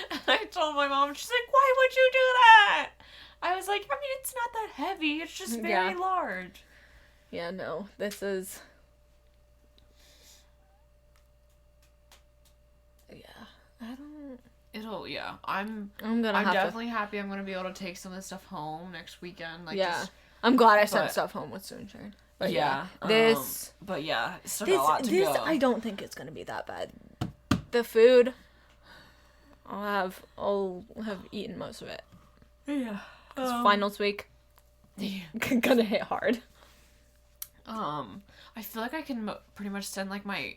And I told my mom, she's like, why would you do that? I was like, I mean, it's not that heavy. It's just very large. Yeah, no. This is... Yeah. I don't... I'm definitely happy I'm gonna be able to take some of this stuff home next weekend. Like, I'm glad I sent stuff home with Soonshine. But this... But yeah, it's still got a lot to go. I don't think it's gonna be that bad. The food... I'll have eaten most of it. Yeah. It's finals week. Gonna hit hard. I feel like I can pretty much send like my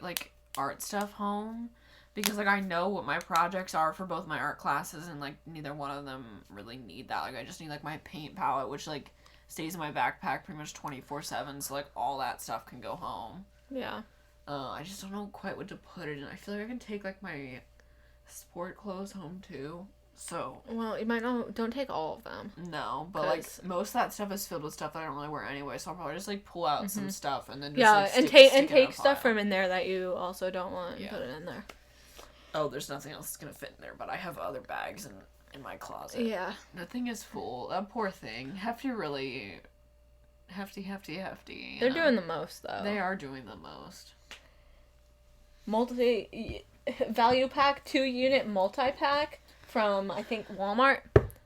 like art stuff home because like I know what my projects are for both my art classes and like neither one of them really need that. Like I just need like my paint palette, which like stays in my backpack pretty much 24/7, so like all that stuff can go home. Yeah. I just don't know quite what to put it in. I feel like I can take like my sport clothes home too. So well, you might not. Don't take all of them. No, but like most of that stuff is filled with stuff that I don't really wear anyway. So I'll probably just like pull out some stuff and then just, and take stuff from in there that you also don't want and put it in there. Oh, there's nothing else that's gonna fit in there, but I have other bags in my closet. Yeah, nothing is full. That poor thing. Hefty. They're doing the most though. They are doing the most. Value pack 2-unit multi-pack. From, I think, Walmart,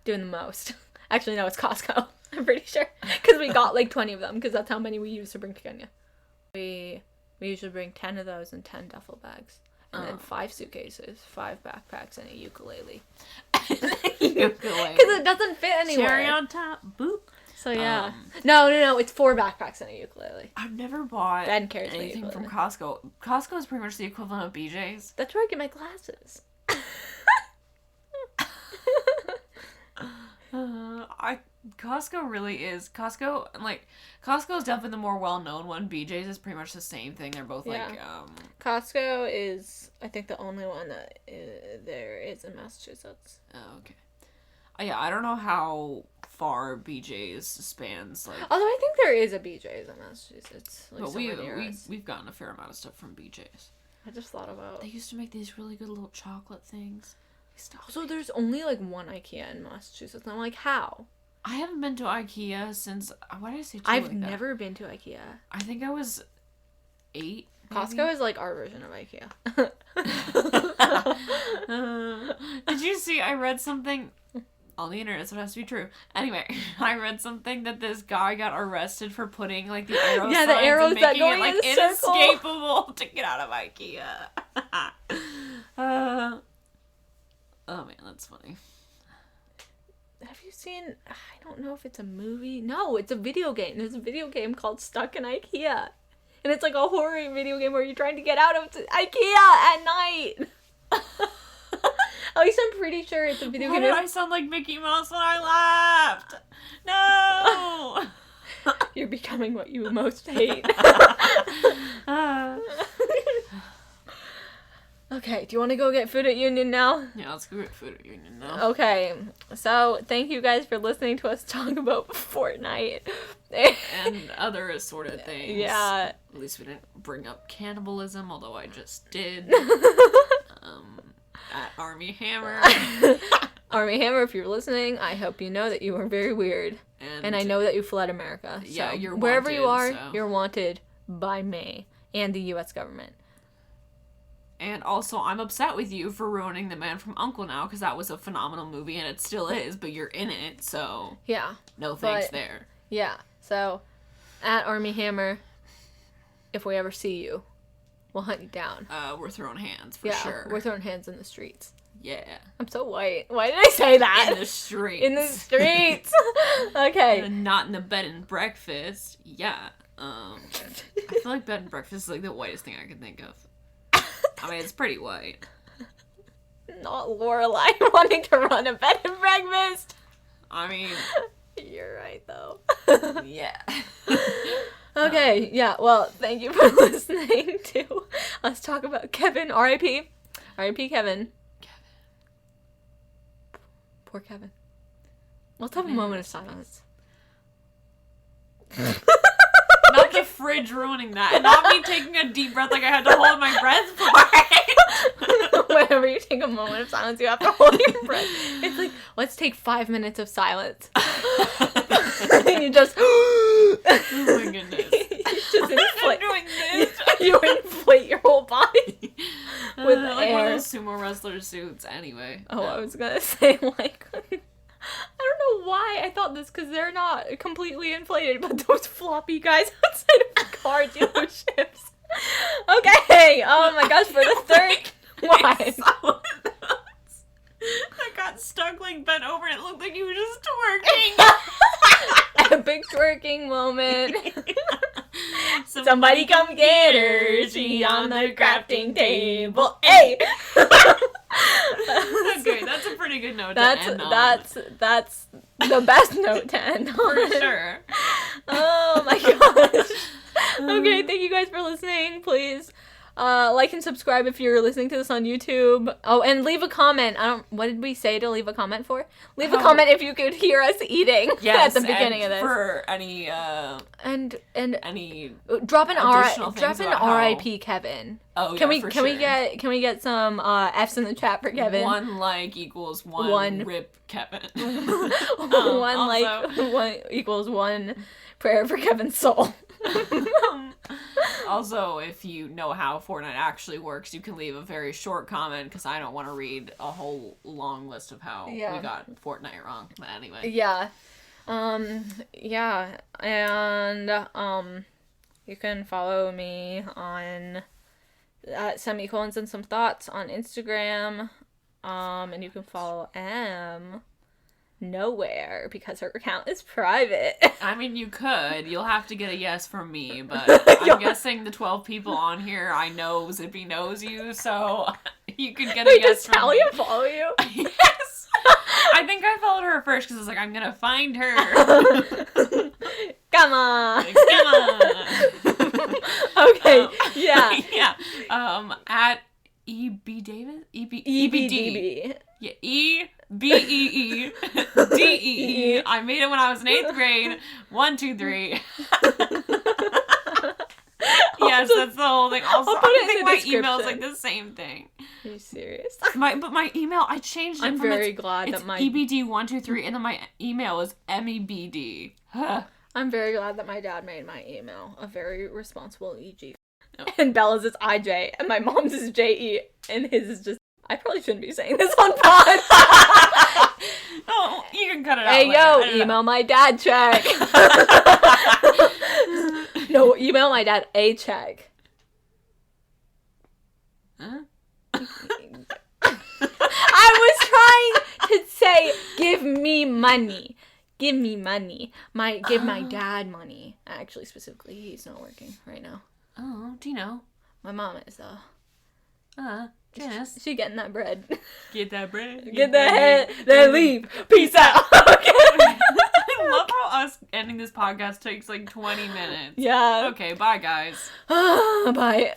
doing the most. Actually, no, it's Costco. I'm pretty sure. Because we got, like, 20 of them, because that's how many we used to bring to Kenya. We usually bring 10 of those in 10 duffel bags. And then 5 suitcases, 5 backpacks, and a ukulele. Because it doesn't fit anywhere. Cherry on top. Boop. So, yeah. No, it's 4 backpacks and a ukulele. I've never bought anything from Costco. Costco is pretty much the equivalent of BJ's. That's where I get my glasses. Costco really is. Costco is definitely the more well-known one. BJ's is pretty much the same thing. They're both Costco is, I think, the only one that there is in Massachusetts. Oh, okay. Yeah, I don't know how far BJ's spans. Like, although I think there is a BJ's in Massachusetts. Like, but we've gotten a fair amount of stuff from BJ's. I just thought about. They used to make these really good little chocolate things. So there's only like one IKEA in Massachusetts. And I'm like, how? I haven't been to IKEA since. Why did I say? I've never been to IKEA. I think I was 8. Costco is like our version of IKEA. Did you see? I read something on the internet, so it has to be true. Anyway, I read something that this guy got arrested for putting like the arrow signs the arrows and making that go it like in a circle. inescapable to get out of IKEA. Oh man, that's funny. Have you seen? I don't know if it's a movie. No, it's a video game. There's a video game called Stuck in IKEA. And it's like a horror video game where you're trying to get out of IKEA at night. At least I'm pretty sure it's a video Why game. did I sound like Mickey Mouse when I laughed? No! You're becoming what you most hate. Okay, do you want to go get food at Union now? Yeah, let's go get food at Union now. Okay, so thank you guys for listening to us talk about Fortnite. And other assorted things. Yeah. At least we didn't bring up cannibalism, although I just did. At Army Hammer. Army Hammer, if you're listening, I hope you know that you are very weird. And I know that you fled America. So Yeah, you're wherever you are, wanted, so. you're wanted by me and the U.S. government. And also, I'm upset with you for ruining The Man from U.N.C.L.E. now, because that was a phenomenal movie, and it still is, but you're in it, so... Yeah. No thanks But- there. Yeah, so at Army Hammer, if we ever see you, we'll hunt you down. We're throwing hands, for sure. We're throwing hands in the streets. Yeah. I'm so white. Why did I say that? In the streets. In the streets. Okay. And not in the bed and breakfast. Yeah. I feel like bed and breakfast is like the whitest thing I can think of. I mean, it's pretty white. Not Lorelai wanting to run a bed and breakfast. I mean... You're right, though. Yeah. Okay, yeah, well, thank you for listening to us talk about Kevin, R.I.P. R.I.P. Kevin. Poor Kevin. Let's have a moment of silence. Not the fridge ruining that. And not me taking a deep breath like I had to hold my breath for it. Whenever you take a moment of silence, you have to hold your breath. It's like, let's take 5 minutes of silence. And you just... Oh my goodness. You just inflate, I'm doing this. you inflate your whole body with like air. one of those sumo wrestler suits, anyway. Oh, I was gonna say, like, I don't know why I thought this, because they're not completely inflated, but those floppy guys outside of car dealerships. Okay, oh my gosh, for the third one. I got stuck, like, bent over, and it looked like you were just twerking. Epic twerking moment. Somebody come get her, she on the crafting table. Hey! Okay, that's a pretty good note to end on. That's the best note to end on. For sure. Oh my gosh. Okay, thank you guys for listening. Please like and subscribe if you're listening to this on YouTube. Oh, and leave a comment. What did we say to leave a comment for? Leave a comment if you could hear us eating at the beginning of this. For any And any drop an additional things about how- RIP Kevin. Oh, Can yeah, we for can sure. we get some F's in the chat for Kevin? One like equals one, One. rip Kevin. One like one equals one prayer for Kevin's soul. Also, if you know how Fortnite actually works, you can leave a very short comment, because I don't want to read a whole long list of how we got Fortnite wrong. But anyway. Yeah. Yeah. And, you can follow me on semicolons and some thoughts on Instagram. And you can follow M nowhere because her account is private. I mean, you could. You'll have to get a yes from me, but I'm guessing the 12 people on here, I know Zippy knows you, so you could get a Wait, yes does from Talia me. follow you? Yes! I think I followed her first, because I was like, I'm gonna find her. Come on. Come on! Okay, yeah. Yeah. At E.B. Davis? EBDB. Yeah, EBEEDEE. I made it when I was in 8th grade. 1, 2, 3. Yes, that's the whole thing. Also, I'll put it I think in my the email is description. like the same thing. Are you serious? But my email, I changed it. I'm from very it's, glad it's that my EBD123, and then my email is MEBD. I'm very glad that my dad made my email a very responsible EG. No. And Bella's is IJ, and my mom's is JE, and his is just. I probably shouldn't be saying this on pod. Oh, you can cut it out. Hey later. yo, I don't know. email my dad check. No, email my dad a check. Huh? I was trying to say, give me money. Give me money. Give my dad money. Actually, specifically, he's not working right now. Oh, do you know? My mom is, Janice. she getting that bread. Get that bread. Get that head, then leave. Peace out. Okay. I love how us ending this podcast takes like 20 minutes. Yeah. Okay, bye guys. Bye.